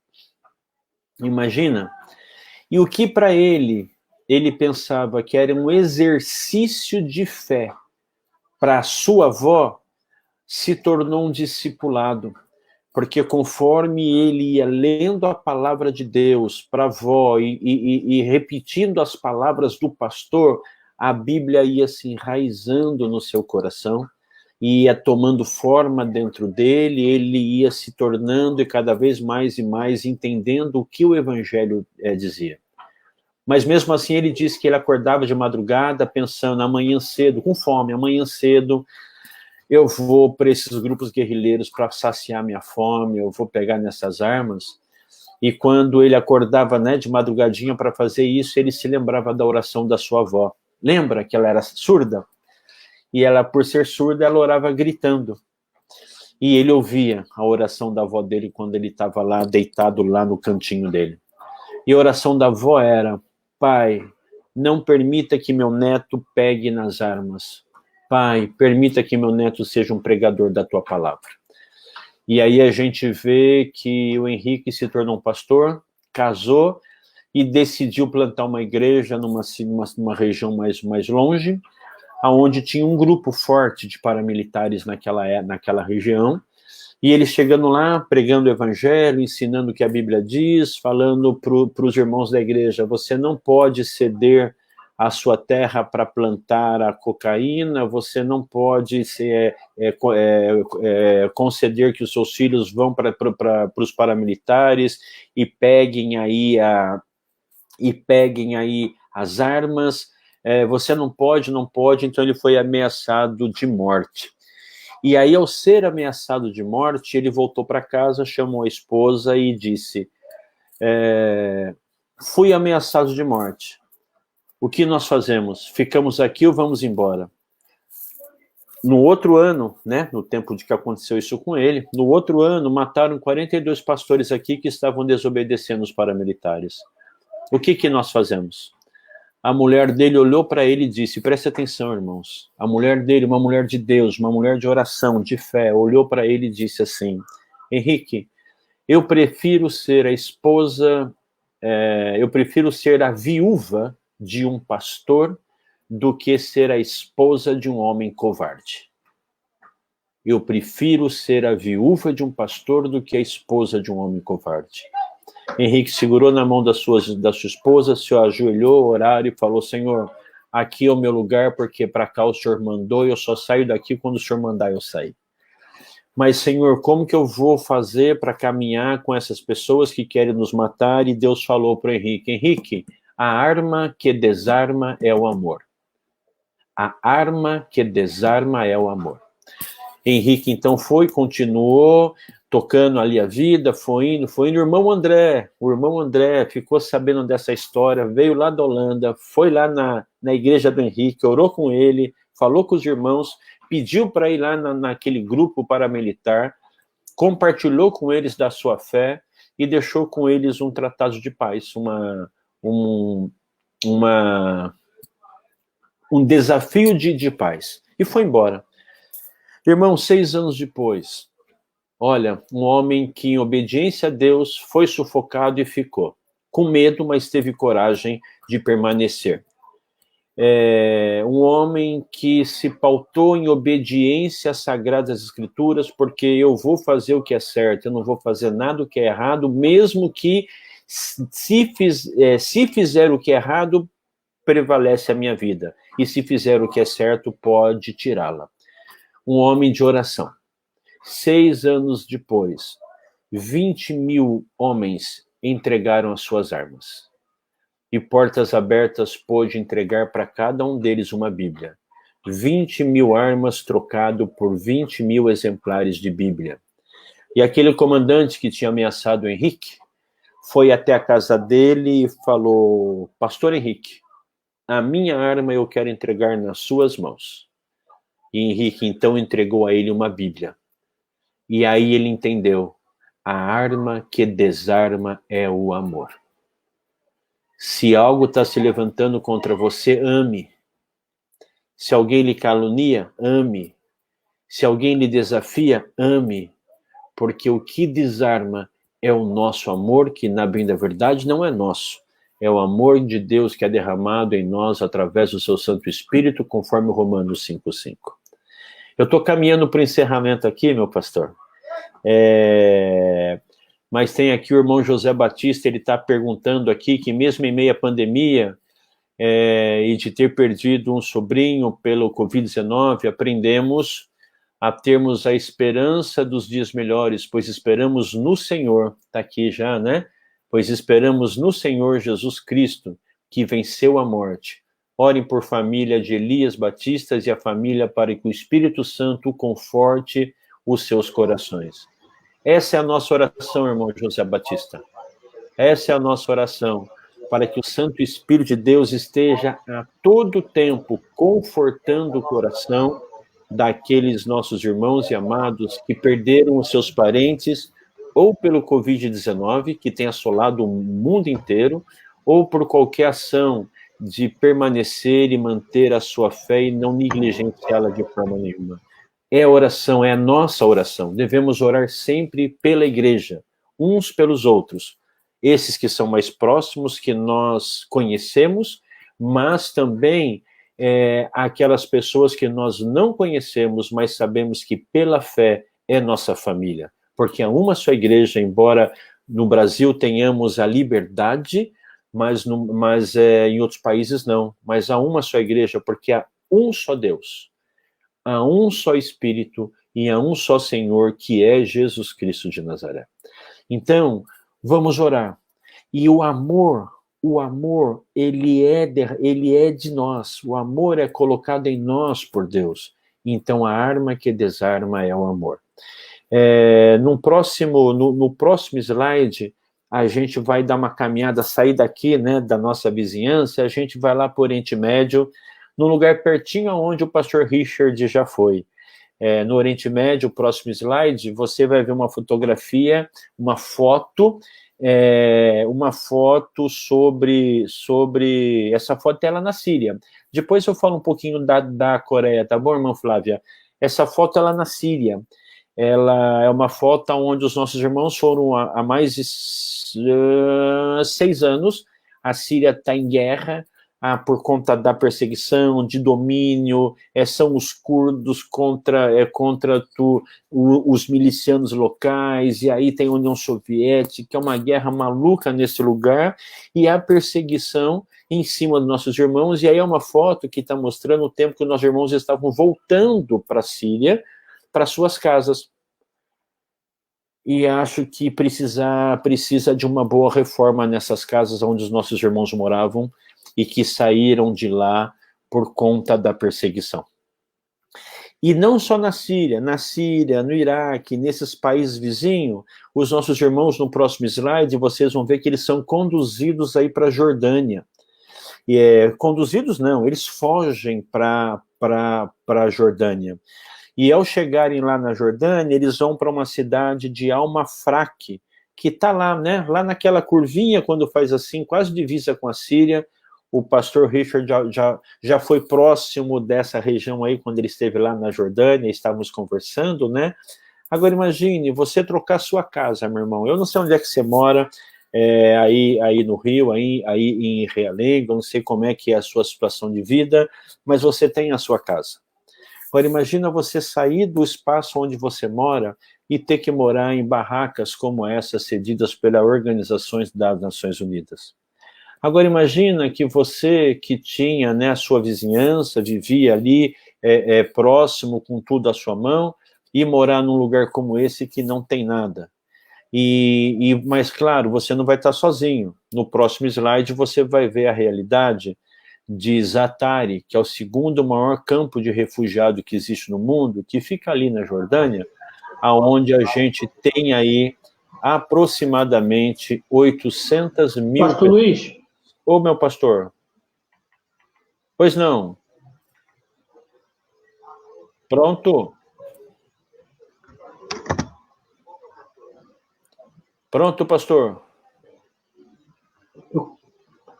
Imagina? E o que para ele pensava que era um exercício de fé para a sua avó, se tornou um discipulado, porque conforme ele ia lendo a palavra de Deus para a avó e repetindo as palavras do pastor, a Bíblia ia se enraizando no seu coração, ia tomando forma dentro dele, ele ia se tornando e cada vez mais e mais entendendo o que o Evangelho dizia. Mas mesmo assim ele disse que ele acordava de madrugada pensando, amanhã cedo, com fome, amanhã cedo eu vou para esses grupos guerrilheiros para saciar minha fome, eu vou pegar nessas armas. E quando ele acordava de madrugadinha para fazer isso, ele se lembrava da oração da sua avó. Lembra que ela era surda? E ela, por ser surda, ela orava gritando. E ele ouvia a oração da avó dele quando ele estava lá, deitado lá no cantinho dele. E a oração da avó era, Pai, não permita que meu neto pegue nas armas. Pai, permita que meu neto seja um pregador da tua palavra. E aí a gente vê que o Henrique se tornou um pastor, casou e decidiu plantar uma igreja numa região mais longe, onde tinha um grupo forte de paramilitares naquela região. E ele chegando lá, pregando o evangelho, ensinando o que a Bíblia diz, falando para os irmãos da igreja, você não pode ceder a sua terra para plantar a cocaína, você não pode conceder que os seus filhos vão para os paramilitares e peguem aí as armas, você não pode, então ele foi ameaçado de morte. E aí, ao ser ameaçado de morte, ele voltou para casa, chamou a esposa e disse, fui ameaçado de morte. O que nós fazemos? Ficamos aqui ou vamos embora? No outro ano, no tempo de que aconteceu isso com ele, no outro ano mataram 42 pastores aqui que estavam desobedecendo os paramilitares. O que nós fazemos? A mulher dele olhou para ele e disse, preste atenção, irmãos, a mulher dele, uma mulher de Deus, uma mulher de oração, de fé, olhou para ele e disse assim, Henrique, eu prefiro ser a esposa, eu prefiro ser a viúva de um pastor do que ser a esposa de um homem covarde. Eu prefiro ser a viúva de um pastor do que a esposa de um homem covarde. Henrique segurou na mão da sua esposa, se ajoelhou, oraram e falou: Senhor, aqui é o meu lugar, porque para cá o Senhor mandou, e eu só saio daqui quando o Senhor mandar eu sair. Mas, Senhor, como que eu vou fazer para caminhar com essas pessoas que querem nos matar? E Deus falou para Henrique: Henrique, a arma que desarma é o amor. A arma que desarma é o amor. Henrique, então, continuou tocando ali a vida, foi indo. O irmão André ficou sabendo dessa história, veio lá da Holanda, foi lá na igreja do Henrique, orou com ele, falou com os irmãos, pediu para ir lá naquele grupo paramilitar, compartilhou com eles da sua fé e deixou com eles um tratado de paz, um desafio de paz. E foi embora. Irmão, 6 anos depois, olha, um homem que, em obediência a Deus, foi sufocado e ficou. Com medo, mas teve coragem de permanecer. Um homem que se pautou em obediência às Sagradas Escrituras, porque eu vou fazer o que é certo, eu não vou fazer nada o que é errado, mesmo que, se fizer o que é errado, prevalece a minha vida. E se fizer o que é certo, pode tirá-la. Um homem de oração. 6 anos depois, 20 mil homens entregaram as suas armas. E Portas Abertas pôde entregar para cada um deles uma Bíblia. 20 mil armas trocado por 20 mil exemplares de Bíblia. E aquele comandante que tinha ameaçado o Henrique foi até a casa dele e falou: Pastor Henrique, a minha arma eu quero entregar nas suas mãos. E Henrique então entregou a ele uma Bíblia. E aí ele entendeu: a arma que desarma é o amor. Se algo está se levantando contra você, ame. Se alguém lhe calunia, ame. Se alguém lhe desafia, ame. Porque o que desarma é o nosso amor, que na bem da verdade não é nosso. É o amor de Deus que é derramado em nós através do seu Santo Espírito, conforme Romanos 5:5. Eu estou caminhando para o encerramento aqui, meu pastor. Mas tem aqui o irmão José Batista, ele está perguntando aqui que mesmo em meio à pandemia e de ter perdido um sobrinho pelo Covid-19, aprendemos a termos a esperança dos dias melhores, pois esperamos no Senhor, está aqui já, né? Pois esperamos no Senhor Jesus Cristo, que venceu a morte. Orem por família de Elias Batistas e a família para que o Espírito Santo conforte os seus corações. Essa é a nossa oração, irmão José Batista. Essa é a nossa oração, para que o Santo Espírito de Deus esteja a todo tempo confortando o coração daqueles nossos irmãos e amados que perderam os seus parentes, ou pelo Covid-19, que tem assolado o mundo inteiro, ou por qualquer ação de permanecer e manter a sua fé e não negligenciá-la de forma nenhuma. É a oração, é a nossa oração. Devemos orar sempre pela igreja, uns pelos outros. Esses que são mais próximos, que nós conhecemos, mas também aquelas pessoas que nós não conhecemos, mas sabemos que pela fé é nossa família. Porque há uma só igreja, embora no Brasil tenhamos a liberdade, mas em outros países não. Mas há uma só igreja, porque há um só Deus, há um só Espírito e há um só Senhor, que é Jesus Cristo de Nazaré. Então, vamos orar. E o amor, ele é de nós. O amor é colocado em nós por Deus. Então, a arma que desarma é o amor. No próximo slide, a gente vai dar uma caminhada, sair daqui, né, da nossa vizinhança, a gente vai lá para o Oriente Médio, num lugar pertinho onde o pastor Richard já foi. No Oriente Médio, o próximo slide, você vai ver uma fotografia, uma foto sobre essa foto é lá na Síria. Depois eu falo um pouquinho da Coreia, tá bom, irmã Flávia? Essa foto é lá na Síria. Ela é uma foto onde os nossos irmãos foram há mais de 6 anos. A Síria está em guerra, por conta da perseguição, de domínio, são os curdos contra os milicianos locais, e aí tem a União Soviética, é uma guerra maluca nesse lugar, e a perseguição em cima dos nossos irmãos, e aí é uma foto que está mostrando o tempo que os nossos irmãos estavam voltando para a Síria, para suas casas. E acho que precisa de uma boa reforma nessas casas onde os nossos irmãos moravam, e que saíram de lá por conta da perseguição. E não só na Síria, no Iraque, nesses países vizinhos, os nossos irmãos, no próximo slide, vocês vão ver que eles são conduzidos aí para a Jordânia. Conduzidos não, eles fogem para a Jordânia. E ao chegarem lá na Jordânia, eles vão para uma cidade de Al-Mafraq, que está lá, né? Lá naquela curvinha, quando faz assim, quase divisa com a Síria. O pastor Richard já foi próximo dessa região aí, quando ele esteve lá na Jordânia, estávamos conversando, né? Agora imagine, você trocar sua casa, meu irmão. Eu não sei onde é que você mora, aí no Rio, aí em Realengo, não sei como é que é a sua situação de vida, mas você tem a sua casa. Agora imagina você sair do espaço onde você mora e ter que morar em barracas como essas, cedidas pelas organizações das Nações Unidas. Agora imagina que você que tinha, né, a sua vizinhança, vivia ali próximo com tudo à sua mão, e morar num lugar como esse que não tem nada. Mas claro, você não vai estar sozinho. No próximo slide você vai ver a realidade de Zatari, que é o segundo maior campo de refugiado que existe no mundo, que fica ali na Jordânia, aonde a gente tem aí aproximadamente 800 mil... Pastor Luiz? Ô, meu pastor. Pois não. Pronto? Pronto, pastor?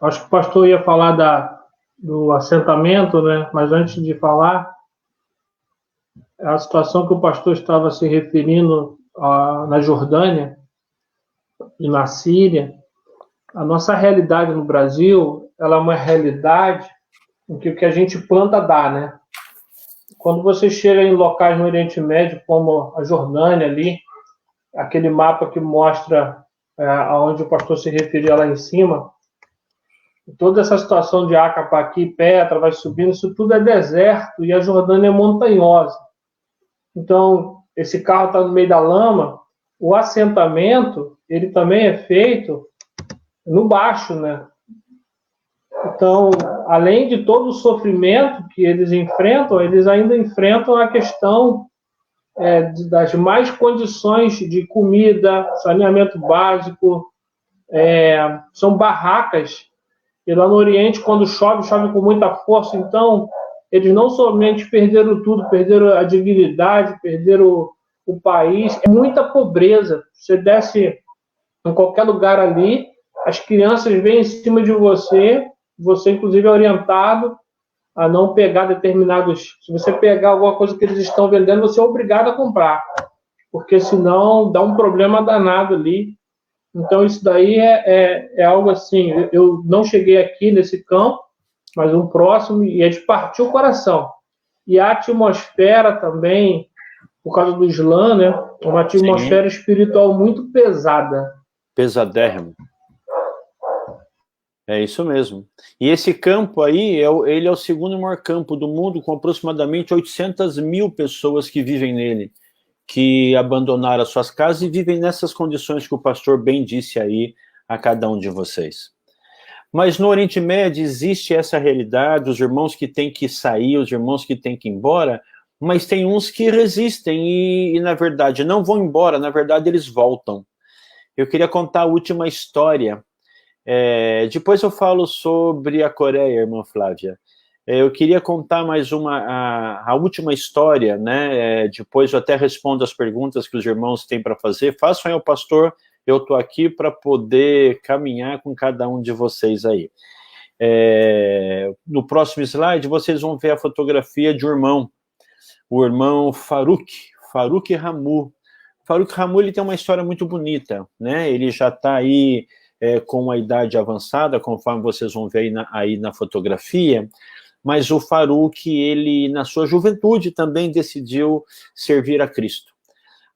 Acho que o pastor ia falar do assentamento, né? Mas antes de falar, a situação que o pastor estava se referindo na Jordânia e na Síria, a nossa realidade no Brasil, ela é uma realidade em que o que a gente planta dá, né? Quando você chega em locais no Oriente Médio, como a Jordânia ali, aquele mapa que mostra aonde o pastor se referia lá em cima, toda essa situação de Acapa aqui, Petra, vai subindo, isso tudo é deserto e a Jordânia é montanhosa. Então, esse carro está no meio da lama, o assentamento, ele também é feito no baixo, né? Então, além de todo o sofrimento que eles enfrentam, eles ainda enfrentam a questão das mais condições de comida, saneamento básico, são barracas. E lá no Oriente, quando chove, chove com muita força. Então, eles não somente perderam tudo, perderam a dignidade, perderam o país. É muita pobreza. Você desce em qualquer lugar ali, as crianças vêm em cima de você, você inclusive é orientado a não pegar determinados... Se você pegar alguma coisa que eles estão vendendo, você é obrigado a comprar, porque senão dá um problema danado ali. Então isso daí é algo assim, eu não cheguei aqui nesse campo, mas um próximo, e é de partir o coração. E a atmosfera também, por causa do Islã, né, uma atmosfera espiritual muito pesada. Pesadérrimo. É isso mesmo. E esse campo aí, ele é o segundo maior campo do mundo, com aproximadamente 800 mil pessoas que vivem nele, que abandonaram as suas casas e vivem nessas condições que o pastor bem disse aí a cada um de vocês. Mas no Oriente Médio existe essa realidade, os irmãos que têm que sair, os irmãos que têm que ir embora, mas tem uns que resistem e na verdade, não vão embora, na verdade, eles voltam. Eu queria contar a última história. Depois eu falo sobre a Coreia, irmã Flávia. Eu queria contar mais a última história, né? Depois eu até respondo as perguntas que os irmãos têm para fazer. Façam aí o pastor, eu estou aqui para poder caminhar com cada um de vocês aí. No próximo slide, vocês vão ver a fotografia de um irmão, o irmão Farouk Ramu. Farouk Ramu, ele tem uma história muito bonita, né? Ele já está aí com a idade avançada, conforme vocês vão ver aí na fotografia, mas o Faruque, ele, na sua juventude, também decidiu servir a Cristo.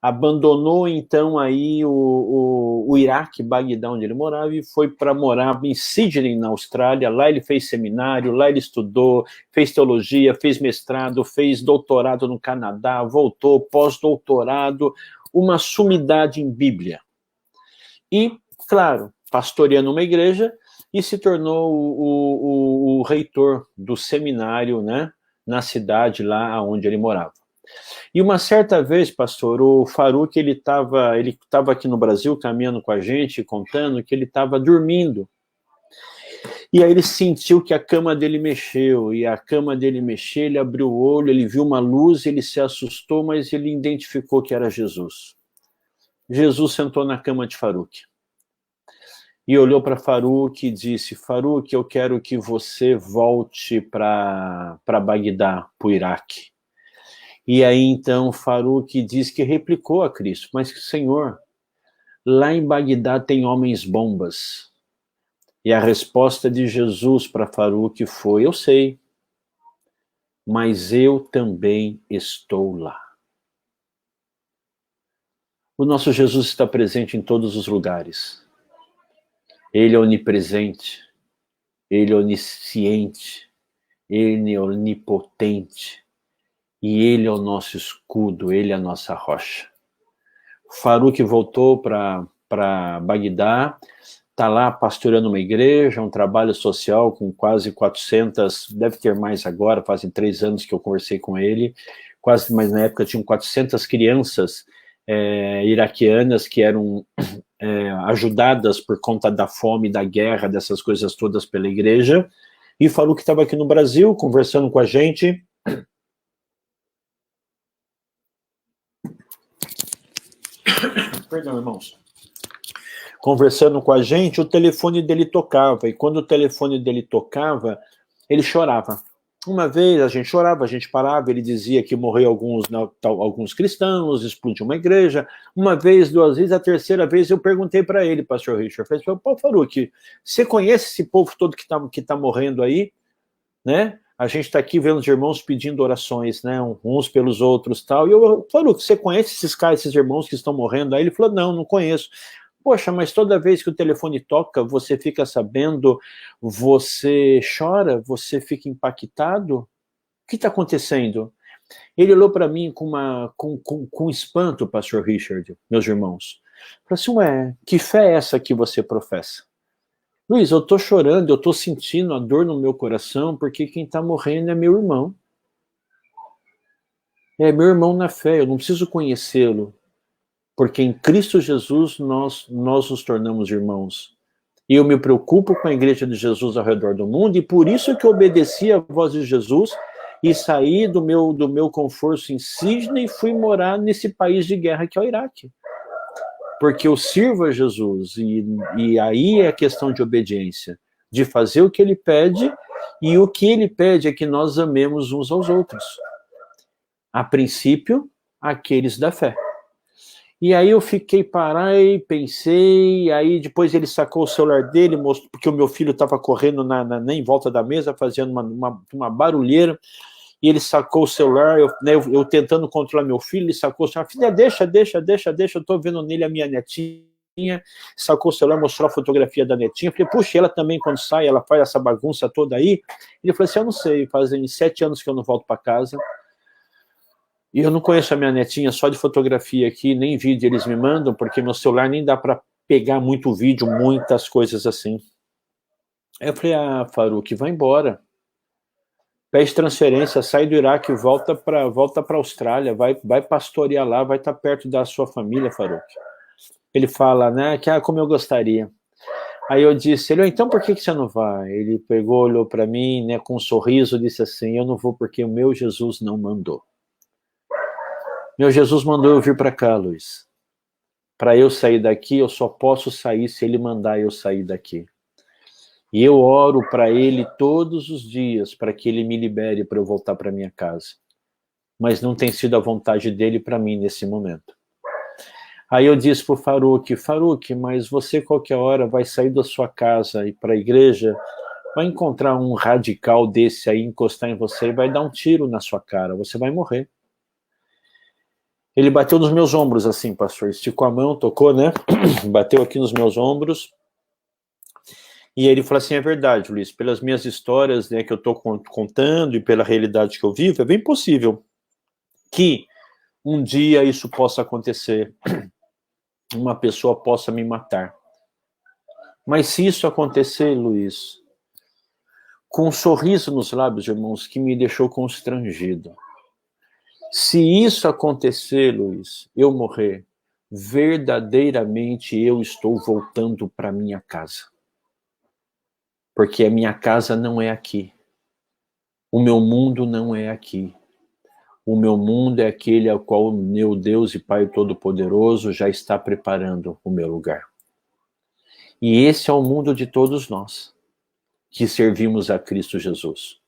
Abandonou, então, aí o Iraque, Bagdá, onde ele morava, e foi para morar em Sydney, na Austrália. Lá ele fez seminário, lá ele estudou, fez teologia, fez mestrado, fez doutorado no Canadá, voltou, pós-doutorado, uma sumidade em Bíblia. E, claro, pastoreando uma igreja, e se tornou o reitor do seminário, né, na cidade lá onde ele morava. E uma certa vez, pastor, o Faruque, ele estava aqui no Brasil, caminhando com a gente, contando que ele estava dormindo. E aí ele sentiu que a cama dele mexeu, e a cama dele mexeu, ele abriu o olho, ele viu uma luz, ele se assustou, mas ele identificou que era Jesus. Jesus sentou na cama de Faruque. E olhou para Faruque e disse: Faruque, eu quero que você volte para Bagdá, para o Iraque. E aí, então, Faruque diz que replicou a Cristo: mas, Senhor, lá em Bagdá tem homens bombas. E a resposta de Jesus para Faruque foi: eu sei, mas eu também estou lá. O nosso Jesus está presente em todos os lugares. Ele é onipresente, ele é onisciente, ele é onipotente. E ele é o nosso escudo, ele é a nossa rocha. Faruque voltou para Bagdá, está lá pastoreando uma igreja, um trabalho social com quase 400, deve ter mais agora, fazem 3 anos que eu conversei com ele, quase, mas na época tinham 400 crianças iraquianas que eram ajudadas por conta da fome, da guerra, dessas coisas todas pela igreja. E Faruque estava aqui no Brasil, conversando com a gente. Perdão, irmãos. Conversando com a gente, o telefone dele tocava, e quando o telefone dele tocava, ele chorava. Uma vez a gente chorava, a gente parava, ele dizia que morreu alguns cristãos, explodiu uma igreja. Uma vez, 2 vezes, a terceira vez eu perguntei para ele, pastor Richard, falei: Paulo Faruque, você conhece esse povo todo que tá morrendo aí? Né? A gente está aqui vendo os irmãos pedindo orações, né, uns pelos outros, tal. E eu falei: você conhece esses irmãos que estão morrendo aí? Ele falou: não conheço. Poxa, mas toda vez que o telefone toca, você fica sabendo, você chora, você fica impactado? O que está acontecendo? Ele olhou para mim com espanto, pastor Richard, meus irmãos. Falou assim: que fé é essa que você professa? Luiz, eu estou chorando, eu estou sentindo a dor no meu coração, porque quem está morrendo é meu irmão. É meu irmão na fé, eu não preciso conhecê-lo. Porque em Cristo Jesus nós nos tornamos irmãos. E eu me preocupo com a igreja de Jesus ao redor do mundo, e por isso que eu obedeci a voz de Jesus e saí do meu conforto em Sydney e fui morar nesse país de guerra que é o Iraque. Porque eu sirvo a Jesus, e aí é a questão de obediência, de fazer o que ele pede, e o que ele pede é que nós amemos uns aos outros. A princípio, aqueles da fé. E aí eu fiquei parado e pensei, aí depois ele sacou o celular dele, mostrou, porque o meu filho estava correndo em volta da mesa, fazendo uma barulheira, e ele sacou o celular, eu tentando controlar meu filho, ele sacou o celular: filha, deixa, eu estou vendo nele a minha netinha. Sacou o celular, mostrou a fotografia da netinha. Falei: puxa, ela também quando sai, ela faz essa bagunça toda aí? Ele falou assim: eu não sei, fazem 7 anos que eu não volto para casa. E eu não conheço a minha netinha só de fotografia aqui, nem vídeo eles me mandam, porque meu celular nem dá para pegar muito vídeo, muitas coisas assim. Aí eu falei: Faruque, vai embora. Pede transferência, sai do Iraque, volta para a Austrália, vai pastorear lá, vai estar perto da sua família, Faruque. Ele fala, né, que como eu gostaria. Aí eu disse: então por que você não vai? Ele pegou, olhou para mim, né, com um sorriso, disse assim: eu não vou porque o meu Jesus não mandou. Meu Jesus mandou eu vir para cá, Luiz. Para eu sair daqui, eu só posso sair se ele mandar eu sair daqui. E eu oro para ele todos os dias, para que ele me libere para eu voltar para minha casa. Mas não tem sido a vontade dele para mim nesse momento. Aí eu disse para o Faruque, mas você qualquer hora vai sair da sua casa e ir para a igreja, vai encontrar um radical desse aí, encostar em você e vai dar um tiro na sua cara, você vai morrer. Ele bateu nos meus ombros assim, pastor, esticou a mão, tocou, né? Bateu aqui nos meus ombros. E ele falou assim, é verdade, Luiz, pelas minhas histórias, né, que eu estou contando e pela realidade que eu vivo, é bem possível que um dia isso possa acontecer, uma pessoa possa me matar. Mas se isso acontecer, Luiz, com um sorriso nos lábios, irmãos, que me deixou constrangido. Se isso acontecer, Luiz, eu morrer, verdadeiramente eu estou voltando para minha casa. Porque a minha casa não é aqui. O meu mundo não é aqui. O meu mundo é aquele ao qual o meu Deus e Pai Todo-Poderoso já está preparando o meu lugar. E esse é o mundo de todos nós, que servimos a Cristo Jesus.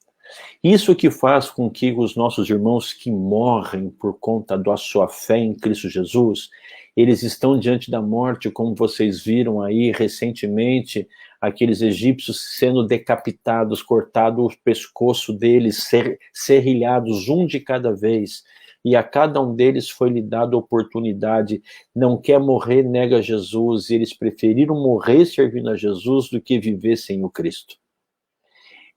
Isso que faz com que os nossos irmãos que morrem por conta da sua fé em Cristo Jesus, eles estão diante da morte, como vocês viram aí recentemente, aqueles egípcios sendo decapitados, cortado o pescoço deles, serrilhados um de cada vez, e a cada um deles foi lhe dada a oportunidade, não quer morrer, nega Jesus, e eles preferiram morrer servindo a Jesus do que viver sem o Cristo.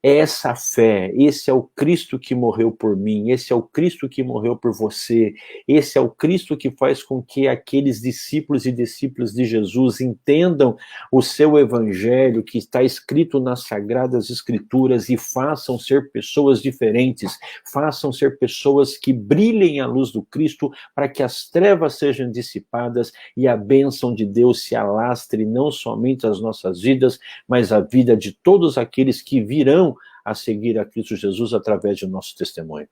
Essa fé, esse é o Cristo que morreu por mim, esse é o Cristo que morreu por você, esse é o Cristo que faz com que aqueles discípulos e discípulas de Jesus entendam o seu evangelho que está escrito nas Sagradas Escrituras e façam ser pessoas diferentes, façam ser pessoas que brilhem a luz do Cristo para que as trevas sejam dissipadas e a bênção de Deus se alastre não somente as nossas vidas, mas a vida de todos aqueles que virão a seguir a Cristo Jesus através do nosso testemunho.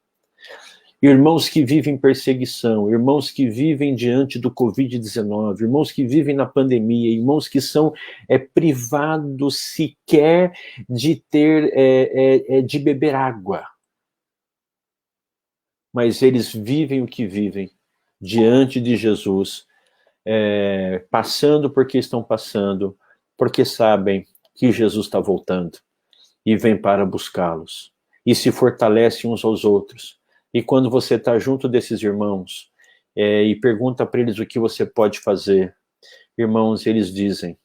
Irmãos que vivem perseguição, irmãos que vivem diante do Covid-19, irmãos que vivem na pandemia, irmãos que são privados sequer de ter, de beber água. Mas eles vivem o que vivem diante de Jesus, passando porque estão passando, porque sabem que Jesus está voltando. E vem para buscá-los, e se fortalecem uns aos outros. E quando você está junto desses irmãos, e pergunta para eles o que você pode fazer, irmãos, eles dizem,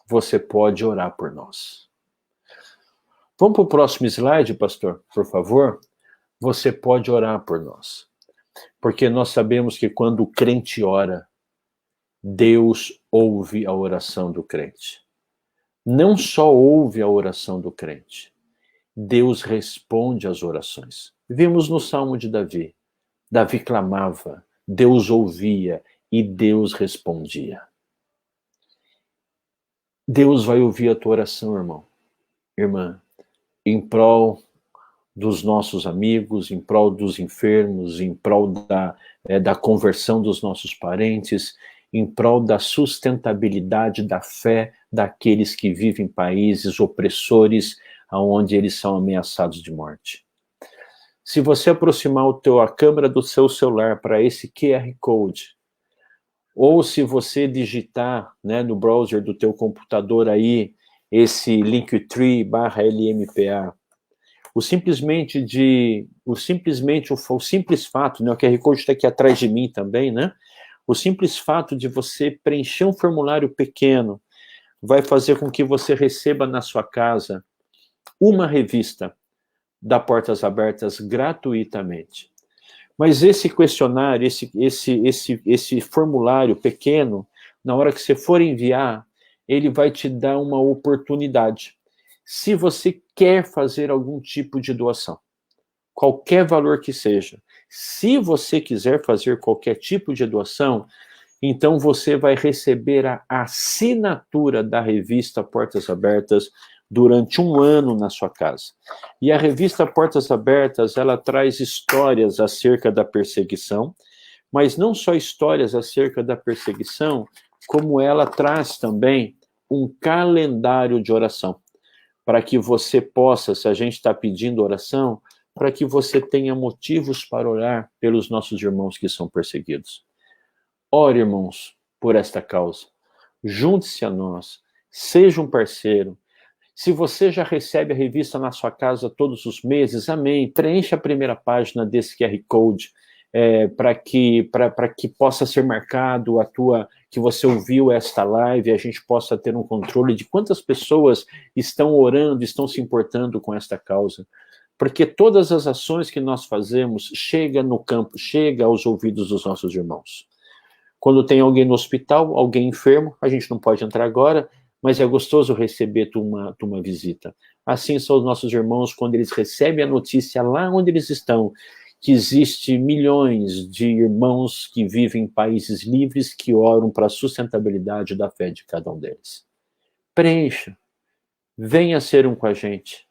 você pode orar por nós. Vamos para o próximo slide, pastor, por favor? Você pode orar por nós. Porque nós sabemos que quando o crente ora, Deus ouve a oração do crente. Não só ouve a oração do crente, Deus responde às orações. Vimos no Salmo de Davi. Davi clamava, Deus ouvia e Deus respondia. Deus vai ouvir a tua oração, irmão, irmã, em prol dos nossos amigos, em prol dos enfermos, em prol da conversão dos nossos parentes, em prol da sustentabilidade da fé daqueles que vivem em países opressores, onde eles são ameaçados de morte. Se você aproximar a câmera do seu celular para esse QR Code, ou se você digitar, né, no browser do teu computador aí, esse Linktree/LMPA, o simples fato, né, o QR Code está aqui atrás de mim também, né? O simples fato de você preencher um formulário pequeno vai fazer com que você receba na sua casa uma revista da Portas Abertas gratuitamente. Mas esse questionário, esse formulário pequeno, na hora que você for enviar, ele vai te dar uma oportunidade. Se você quer fazer algum tipo de doação, qualquer valor que seja, se você quiser fazer qualquer tipo de doação, então você vai receber a assinatura da revista Portas Abertas durante 1 ano na sua casa. E a revista Portas Abertas, ela traz histórias acerca da perseguição, mas não só histórias acerca da perseguição, como ela traz também um calendário de oração, para que você possa, se a gente está pedindo oração, para que você tenha motivos para orar pelos nossos irmãos que são perseguidos. Ore, irmãos, por esta causa. Junte-se a nós, seja um parceiro. Se você já recebe a revista na sua casa todos os meses, amém, preencha a primeira página desse QR Code, para que possa ser marcado que você ouviu esta live, e a gente possa ter um controle de quantas pessoas estão orando, estão se importando com esta causa. Porque todas as ações que nós fazemos chegam no campo, chega aos ouvidos dos nossos irmãos. Quando tem alguém no hospital, alguém enfermo, a gente não pode entrar agora, mas é gostoso receber uma visita. Assim são os nossos irmãos quando eles recebem a notícia lá onde eles estão, que existe milhões de irmãos que vivem em países livres que oram para a sustentabilidade da fé de cada um deles. Preencha, venha ser um com a gente.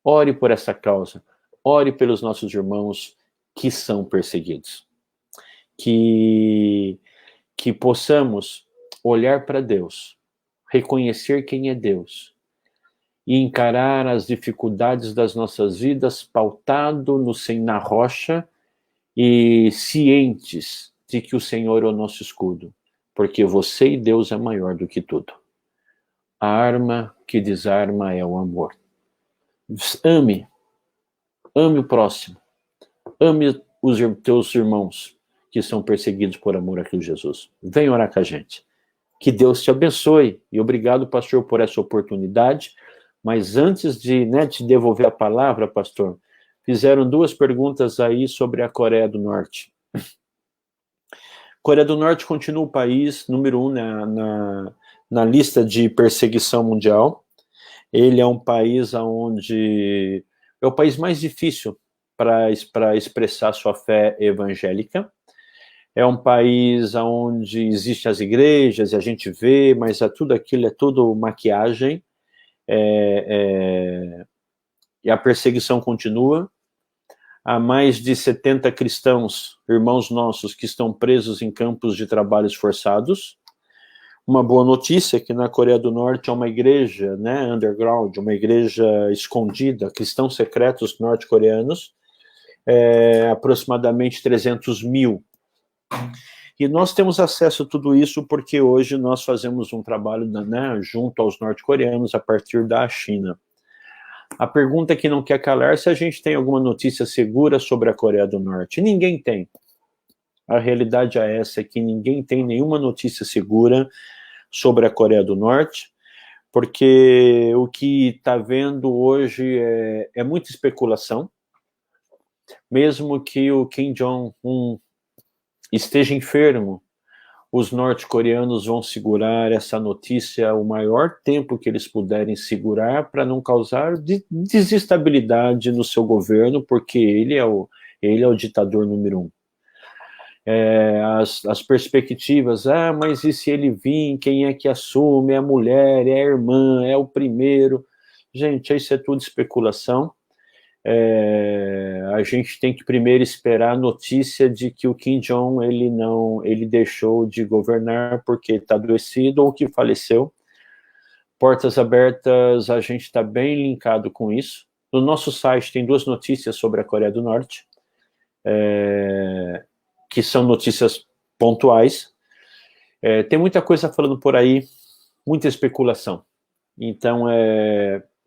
Ore por essa causa, ore pelos nossos irmãos que são perseguidos. Que possamos olhar para Deus, reconhecer quem é Deus e encarar as dificuldades das nossas vidas pautado na rocha e cientes de que o Senhor é o nosso escudo, porque você e Deus é maior do que tudo. A arma que desarma é o amor. Ame o próximo, ame os teus irmãos que são perseguidos por amor a Cristo Jesus. Vem orar com a gente. Que Deus te abençoe. E obrigado, pastor, por essa oportunidade. Mas antes de te devolver a palavra, pastor, fizeram 2 perguntas aí sobre a Coreia do Norte. Coreia do Norte continua o país número 1 na lista de perseguição mundial. Ele é um país onde é o país mais difícil para expressar sua fé evangélica. É um país onde existem as igrejas, e a gente vê, mas tudo aquilo é tudo maquiagem. E a perseguição continua. Há mais de 70 cristãos, irmãos nossos, que estão presos em campos de trabalhos forçados. Uma boa notícia é que na Coreia do Norte há uma igreja, underground, uma igreja escondida, cristãos secretos norte-coreanos, aproximadamente 300 mil. E nós temos acesso a tudo isso porque hoje nós fazemos um trabalho junto aos norte-coreanos a partir da China. A pergunta que não quer calar é se a gente tem alguma notícia segura sobre a Coreia do Norte. Ninguém tem. A realidade é essa, é que ninguém tem nenhuma notícia segura sobre a Coreia do Norte, porque o que está vendo hoje é muita especulação. Mesmo que o Kim Jong-un esteja enfermo, os norte-coreanos vão segurar essa notícia o maior tempo que eles puderem segurar para não causar desestabilidade no seu governo, porque ele é o ditador número 1. As perspectivas, mas e se ele vir, quem é que assume? É a mulher, é a irmã, é o primeiro. Gente, isso é tudo especulação. A gente tem que primeiro esperar a notícia de que o Kim Jong ele deixou de governar porque está adoecido ou que faleceu. Portas Abertas, a gente está bem linkado com isso. No nosso site tem 2 notícias sobre a Coreia do Norte, que são notícias pontuais. Tem muita coisa falando por aí, muita especulação. Então,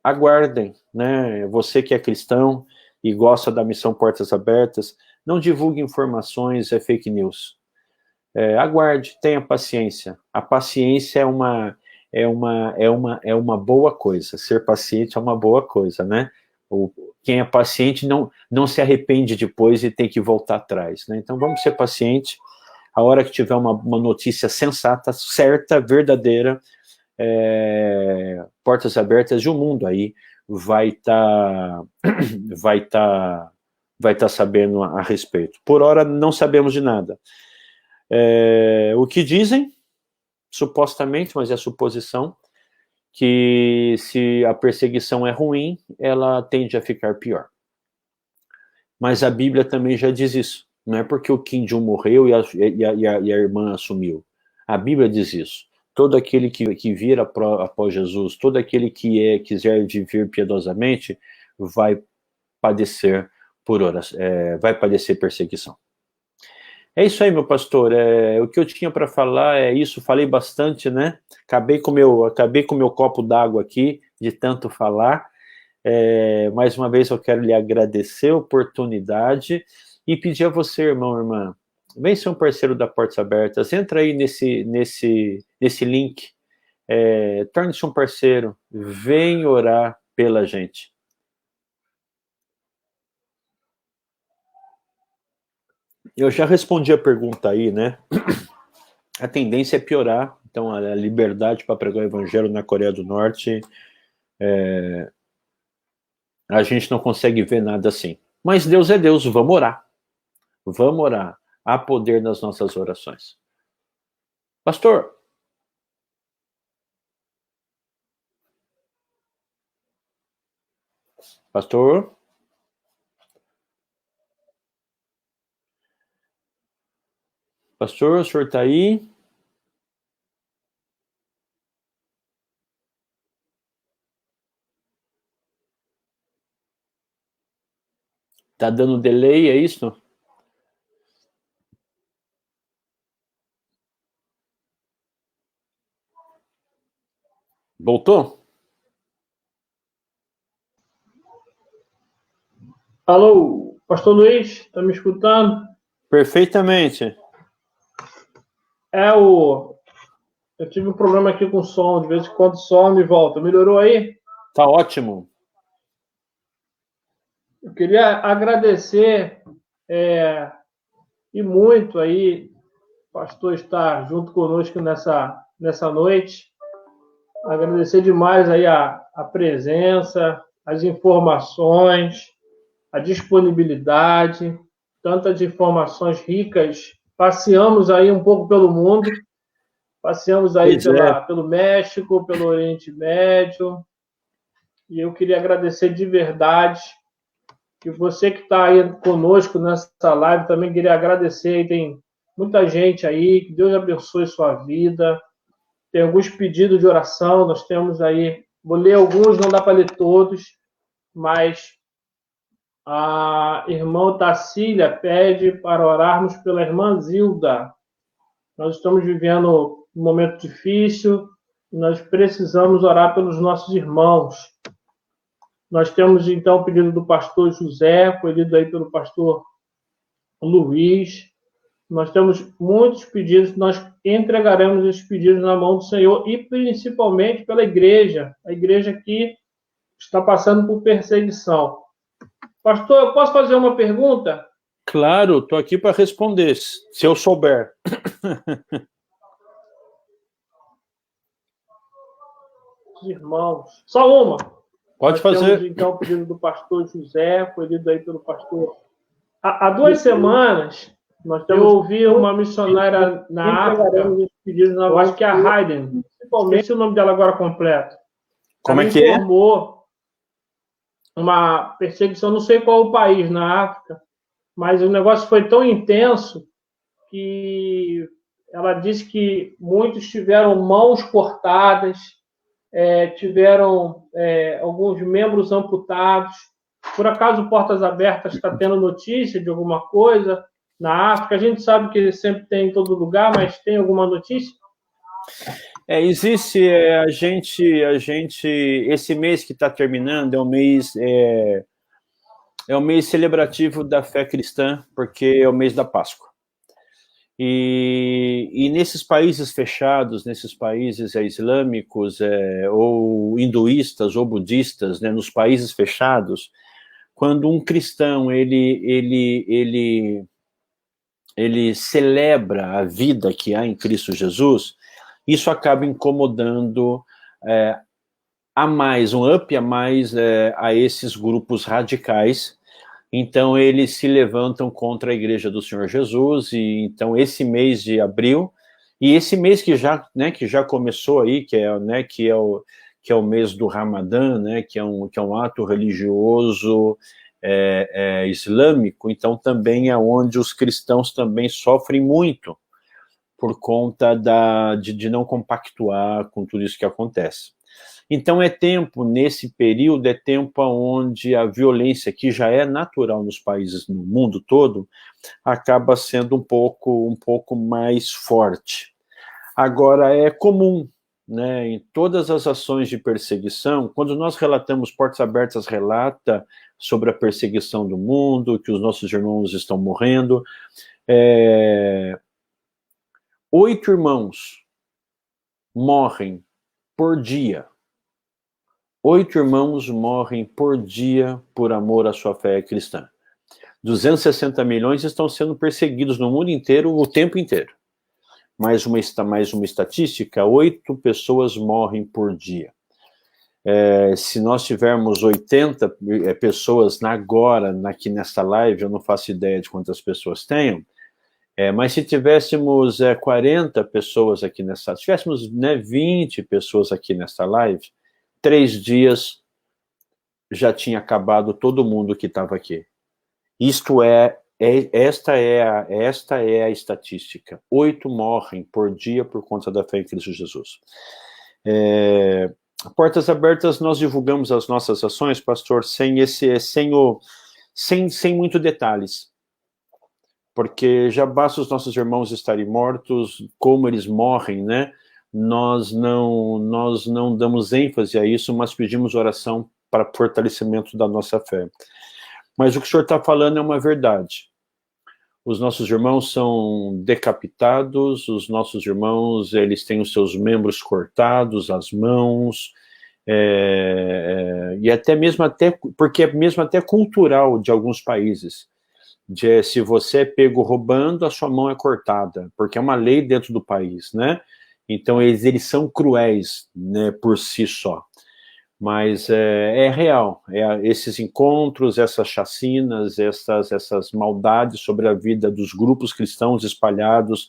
aguardem, Você que é cristão e gosta da missão Portas Abertas, não divulgue informações, fake news. Aguarde, tenha paciência. A paciência é uma boa coisa. Ser paciente é uma boa coisa, Quem é paciente não se arrepende depois e tem que voltar atrás, Então vamos ser pacientes. A hora que tiver uma notícia sensata, certa, verdadeira, Portas Abertas e o mundo aí vai estar sabendo a respeito. Por hora não sabemos de nada. O que dizem, supostamente, mas é suposição, que se a perseguição é ruim, ela tende a ficar pior. Mas a Bíblia também já diz isso. Não é porque o Kim Jong morreu e a irmã assumiu. A Bíblia diz isso. Todo aquele que vir após Jesus, todo aquele que quiser viver piedosamente, vai padecer vai padecer perseguição. É isso aí, meu pastor. O que eu tinha para falar é isso. Falei bastante, né? Acabei com o meu copo d'água aqui, de tanto falar. Mais uma vez eu quero lhe agradecer a oportunidade e pedir a você, irmão, irmã, vem ser um parceiro da Portas Abertas, entra aí nesse link, torne-se um parceiro, vem orar pela gente. Eu já respondi a pergunta aí, né? A tendência é piorar, então a liberdade para pregar o evangelho na Coreia do Norte, a gente não consegue ver nada assim. Mas Deus é Deus, vamos orar. Vamos orar. Há poder nas nossas orações. Pastor. Pastor. Pastor, o senhor está aí? Tá dando delay, é isso? Voltou? Alô, Pastor Luiz, está me escutando? Perfeitamente. Eu tive um problema aqui com o som, de vez em quando some e volta. Melhorou aí? Tá ótimo. Eu queria agradecer e muito aí, o pastor estar junto conosco nessa noite. Agradecer demais aí a presença, as informações, a disponibilidade, tantas informações ricas. Passeamos aí um pouco pelo mundo, passeamos aí pelo México, pelo Oriente Médio, e eu queria agradecer de verdade. E você que está aí conosco nessa live, também queria agradecer. Tem muita gente aí, que Deus abençoe sua vida. Tem alguns pedidos de oração, nós temos aí, vou ler alguns, não dá para ler todos, mas a irmã Tacília pede para orarmos pela irmã Zilda. Nós estamos vivendo um momento difícil e nós precisamos orar pelos nossos irmãos. Nós temos, então, o pedido do pastor José, foi lido aí pelo pastor Luiz. Nós temos muitos pedidos, nós entregaremos esses pedidos na mão do Senhor e, principalmente, pela igreja. A igreja que está passando por perseguição. Pastor, eu posso fazer uma pergunta? Claro, estou aqui para responder, se eu souber. Irmãos, só uma. Pode fazer. Temos, então, o pedido do pastor José, foi lido aí pelo pastor. Há 2 semanas, eu ouvi uma missionária na África, eu acho que é a Hayden, esqueci o nome dela agora completo. Como é que é? Informou uma perseguição, não sei qual o país na África, mas o negócio foi tão intenso que ela disse que muitos tiveram mãos cortadas, tiveram alguns membros amputados. Por acaso Portas Abertas está tendo notícia de alguma coisa na África? A gente sabe que sempre tem em todo lugar, mas tem alguma notícia? Existe, esse mês que está terminando é um mês celebrativo da fé cristã, porque é o mês da Páscoa. E nesses países fechados, nesses países islâmicos, ou hinduístas, ou budistas, né, nos países fechados, quando um cristão ele celebra a vida que há em Cristo Jesus, isso acaba incomodando um up a mais a esses grupos radicais. Então, eles se levantam contra a Igreja do Senhor Jesus, e então esse mês de abril, e esse mês que já começou aí, que é o mês do Ramadã, né, que é um ato religioso islâmico, então também é onde os cristãos também sofrem muito, por conta de não compactuar com tudo isso que acontece. Então é tempo, nesse período, é tempo onde a violência, que já é natural nos países, no mundo todo, acaba sendo um pouco mais forte. Agora, é comum, né, em todas as ações de perseguição, quando nós relatamos, Portas Abertas relata sobre a perseguição do mundo, que os nossos irmãos estão morrendo, 8 irmãos morrem por dia. 8 irmãos morrem por dia por amor à sua fé cristã. 260 milhões estão sendo perseguidos no mundo inteiro o tempo inteiro. Mais uma estatística, 8 pessoas morrem por dia. Se nós tivermos 80 pessoas agora, aqui nesta live, eu não faço ideia de quantas pessoas tenham, mas se tivéssemos 40 pessoas aqui se tivéssemos 20 pessoas aqui nesta live, 3 dias já tinha acabado todo mundo que estava aqui. Esta é a estatística. 8 morrem por dia por conta da fé em Cristo Jesus. Portas Abertas, nós divulgamos as nossas ações, pastor, sem muito detalhes, porque já basta os nossos irmãos estarem mortos, como eles morrem, né? Nós não damos ênfase a isso, mas pedimos oração para fortalecimento da nossa fé. Mas o que o senhor está falando é uma verdade. Os nossos irmãos são decapitados, os nossos irmãos, eles têm os seus membros cortados, as mãos, e porque é mesmo até cultural de alguns países. Se você é pego roubando, a sua mão é cortada, porque é uma lei dentro do país, né? Então, eles são cruéis, né, por si só. Mas é real, esses encontros, essas chacinas, essas maldades sobre a vida dos grupos cristãos espalhados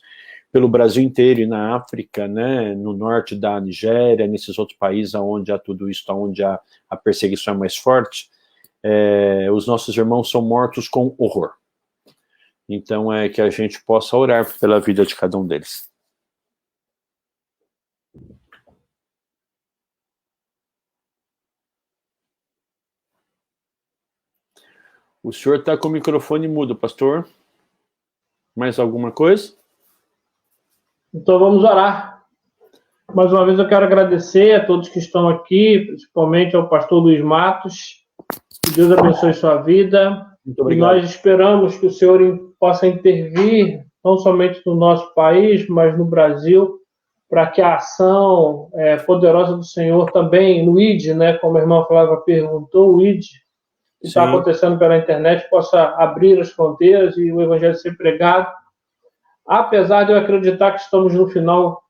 pelo Brasil inteiro e na África, né, no norte da Nigéria, nesses outros países onde há tudo isso, onde a perseguição é mais forte, os nossos irmãos são mortos com horror. Então, que a gente possa orar pela vida de cada um deles. O senhor está com o microfone mudo, pastor. Mais alguma coisa? Então vamos orar. Mais uma vez eu quero agradecer a todos que estão aqui, principalmente ao pastor Luiz Matos. Que Deus abençoe sua vida. Muito obrigado. E nós esperamos que o Senhor possa intervir, não somente no nosso país, mas no Brasil, para que a ação poderosa do Senhor também no ID, né, como a irmã Flávia perguntou, o ID, que está acontecendo pela internet, possa abrir as fronteiras e o evangelho ser pregado. Apesar de eu acreditar que estamos no final,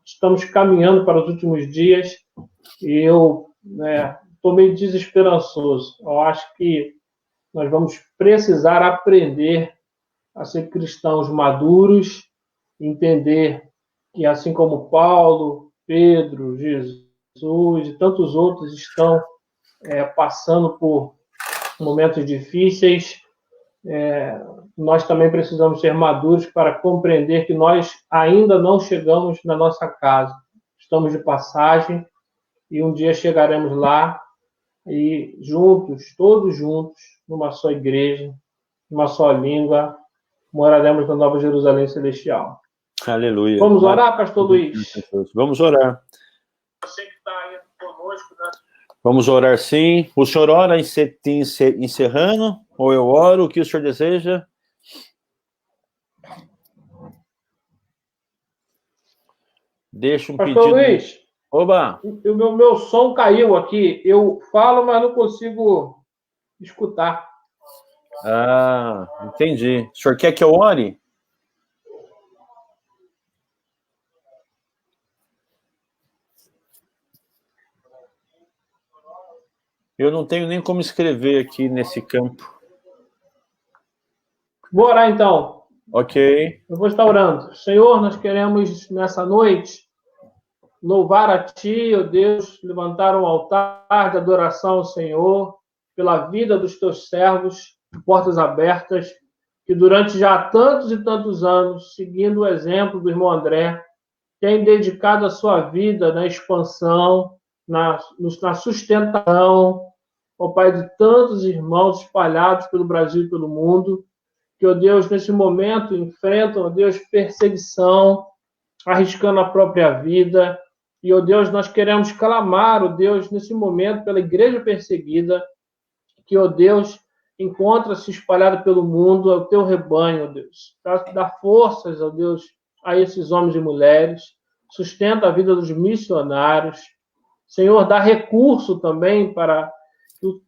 estamos caminhando para os últimos dias, e eu estou meio desesperançoso. Eu acho que nós vamos precisar aprender a ser cristãos maduros, entender que, assim como Paulo, Pedro, Jesus e tantos outros estão passando por momentos difíceis, nós também precisamos ser maduros para compreender que nós ainda não chegamos na nossa casa. Estamos de passagem e um dia chegaremos lá e juntos, todos juntos, numa só igreja, numa só língua, moraremos na Nova Jerusalém Celestial. Aleluia. Vamos orar, pastor Luiz? Vamos orar. Você que está aí conosco, né? Vamos orar sim. O senhor ora encerrando? Ou eu oro? O que o senhor deseja? Deixa um pastor pedido. Luiz, Oba! O meu som caiu aqui. Eu falo, mas não consigo escutar. Ah, entendi. O senhor quer que eu ore? Eu não tenho nem como escrever aqui nesse campo. Vou orar então. Ok. Eu vou estar orando. Senhor, nós queremos nessa noite louvar a Ti, ó Deus, levantar um altar de adoração ao Senhor pela vida dos Teus servos, Portas Abertas, que durante já tantos e tantos anos, seguindo o exemplo do irmão André, tem dedicado a sua vida na expansão, na sustentação, ó Pai, de tantos irmãos espalhados pelo Brasil e pelo mundo, que, ó Deus, nesse momento enfrentam, ó Deus, perseguição, arriscando a própria vida. E, ó Deus, nós queremos clamar, ó Deus, nesse momento, pela igreja perseguida, que, ó Deus, encontra-se espalhada pelo mundo, é o teu rebanho, ó Deus. Dá forças, ó Deus, a esses homens e mulheres, sustenta a vida dos missionários. Senhor, dá recurso também para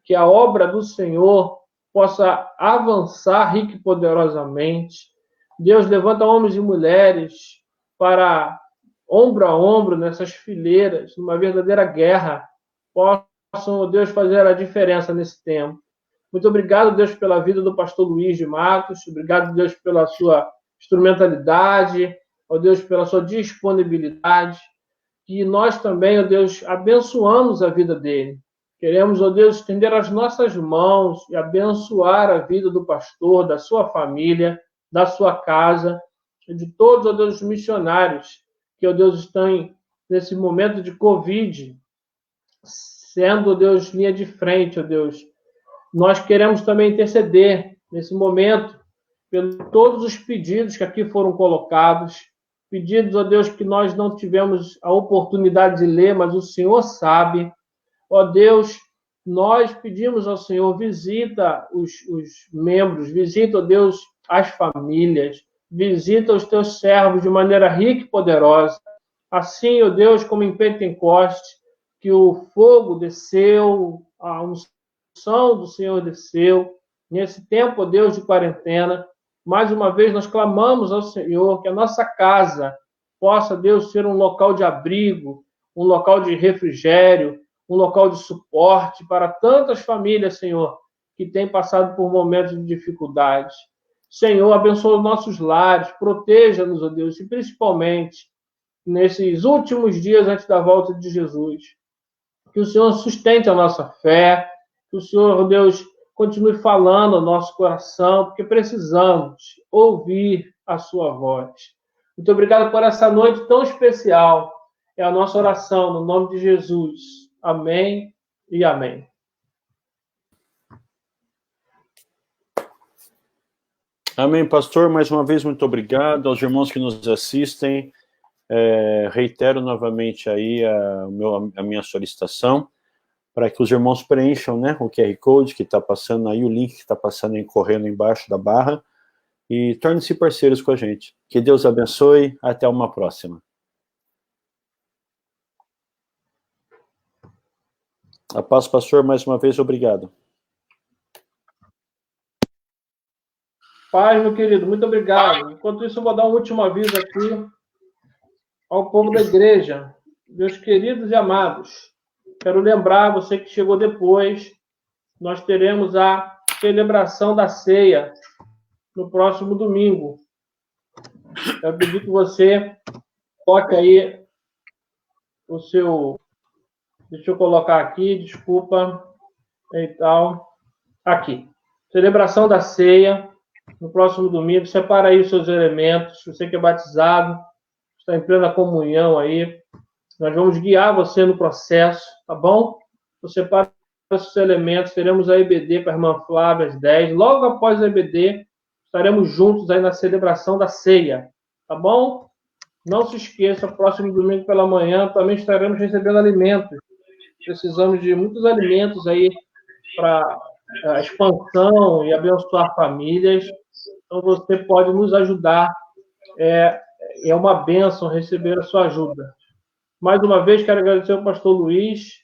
que a obra do Senhor possa avançar rica e poderosamente. Deus, levanta homens e mulheres para, ombro a ombro, nessas fileiras, numa verdadeira guerra, possam, Deus, fazer a diferença nesse tempo. Muito obrigado, Deus, pela vida do pastor Luiz de Matos. Obrigado, Deus, pela sua instrumentalidade. Ó Deus, pela sua disponibilidade. E nós também, ó Deus, abençoamos a vida dele. Queremos, ó Deus, estender as nossas mãos e abençoar a vida do pastor, da sua família, da sua casa, e de todos, ó Deus, os missionários que, ó Deus, estão nesse momento de Covid, sendo, ó Deus, linha de frente, ó Deus. Nós queremos também interceder nesse momento por todos os pedidos que aqui foram colocados, pedidos, ó Deus, que nós não tivemos a oportunidade de ler, mas o Senhor sabe. Ó Deus, nós pedimos ao Senhor, visita os membros, visita, ó Deus, as famílias, visita os teus servos de maneira rica e poderosa. Assim, ó Deus, como em Pentecostes, que o fogo desceu, a unção do Senhor desceu. Nesse tempo, ó Deus, de quarentena, mais uma vez nós clamamos ao Senhor que a nossa casa possa, Deus, ser um local de abrigo, um local de refrigério, um local de suporte para tantas famílias, Senhor, que têm passado por momentos de dificuldades. Senhor, abençoa os nossos lares, proteja-nos, ó Deus, e principalmente nesses últimos dias antes da volta de Jesus. Que o Senhor sustente a nossa fé, que o Senhor, ó Deus, continue falando ao nosso coração, porque precisamos ouvir a sua voz. Muito obrigado por essa noite tão especial. É a nossa oração, no nome de Jesus. Amém e amém. Amém, pastor. Mais uma vez, muito obrigado aos irmãos que nos assistem. Reitero novamente aí a minha solicitação para que os irmãos preencham, né, o QR Code que está passando aí, o link que está passando aí, correndo embaixo da barra, e tornem-se parceiros com a gente. Que Deus abençoe. Até uma próxima. A paz, pastor, mais uma vez, obrigado. Paz, meu querido, muito obrigado. Enquanto isso, eu vou dar um último aviso aqui ao povo da igreja. Meus queridos e amados, quero lembrar, você que chegou depois, nós teremos a celebração da ceia no próximo domingo. Eu pedi que você coloque aí o seu... Deixa eu colocar aqui, desculpa. E tal. Aqui. Celebração da ceia no próximo domingo. Separa aí os seus elementos. Você que é batizado, está em plena comunhão aí. Nós vamos guiar você no processo, tá bom? Você separa os seus elementos. Teremos a EBD com a irmã Flávia às 10. Logo após a EBD, estaremos juntos aí na celebração da ceia, tá bom? Não se esqueça, próximo domingo pela manhã também estaremos recebendo alimentos. Precisamos de muitos alimentos aí para a expansão e abençoar famílias. Então, você pode nos ajudar. É uma bênção receber a sua ajuda. Mais uma vez, quero agradecer ao pastor Luiz.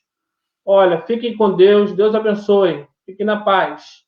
Olha, fiquem com Deus. Deus abençoe. Fiquem na paz.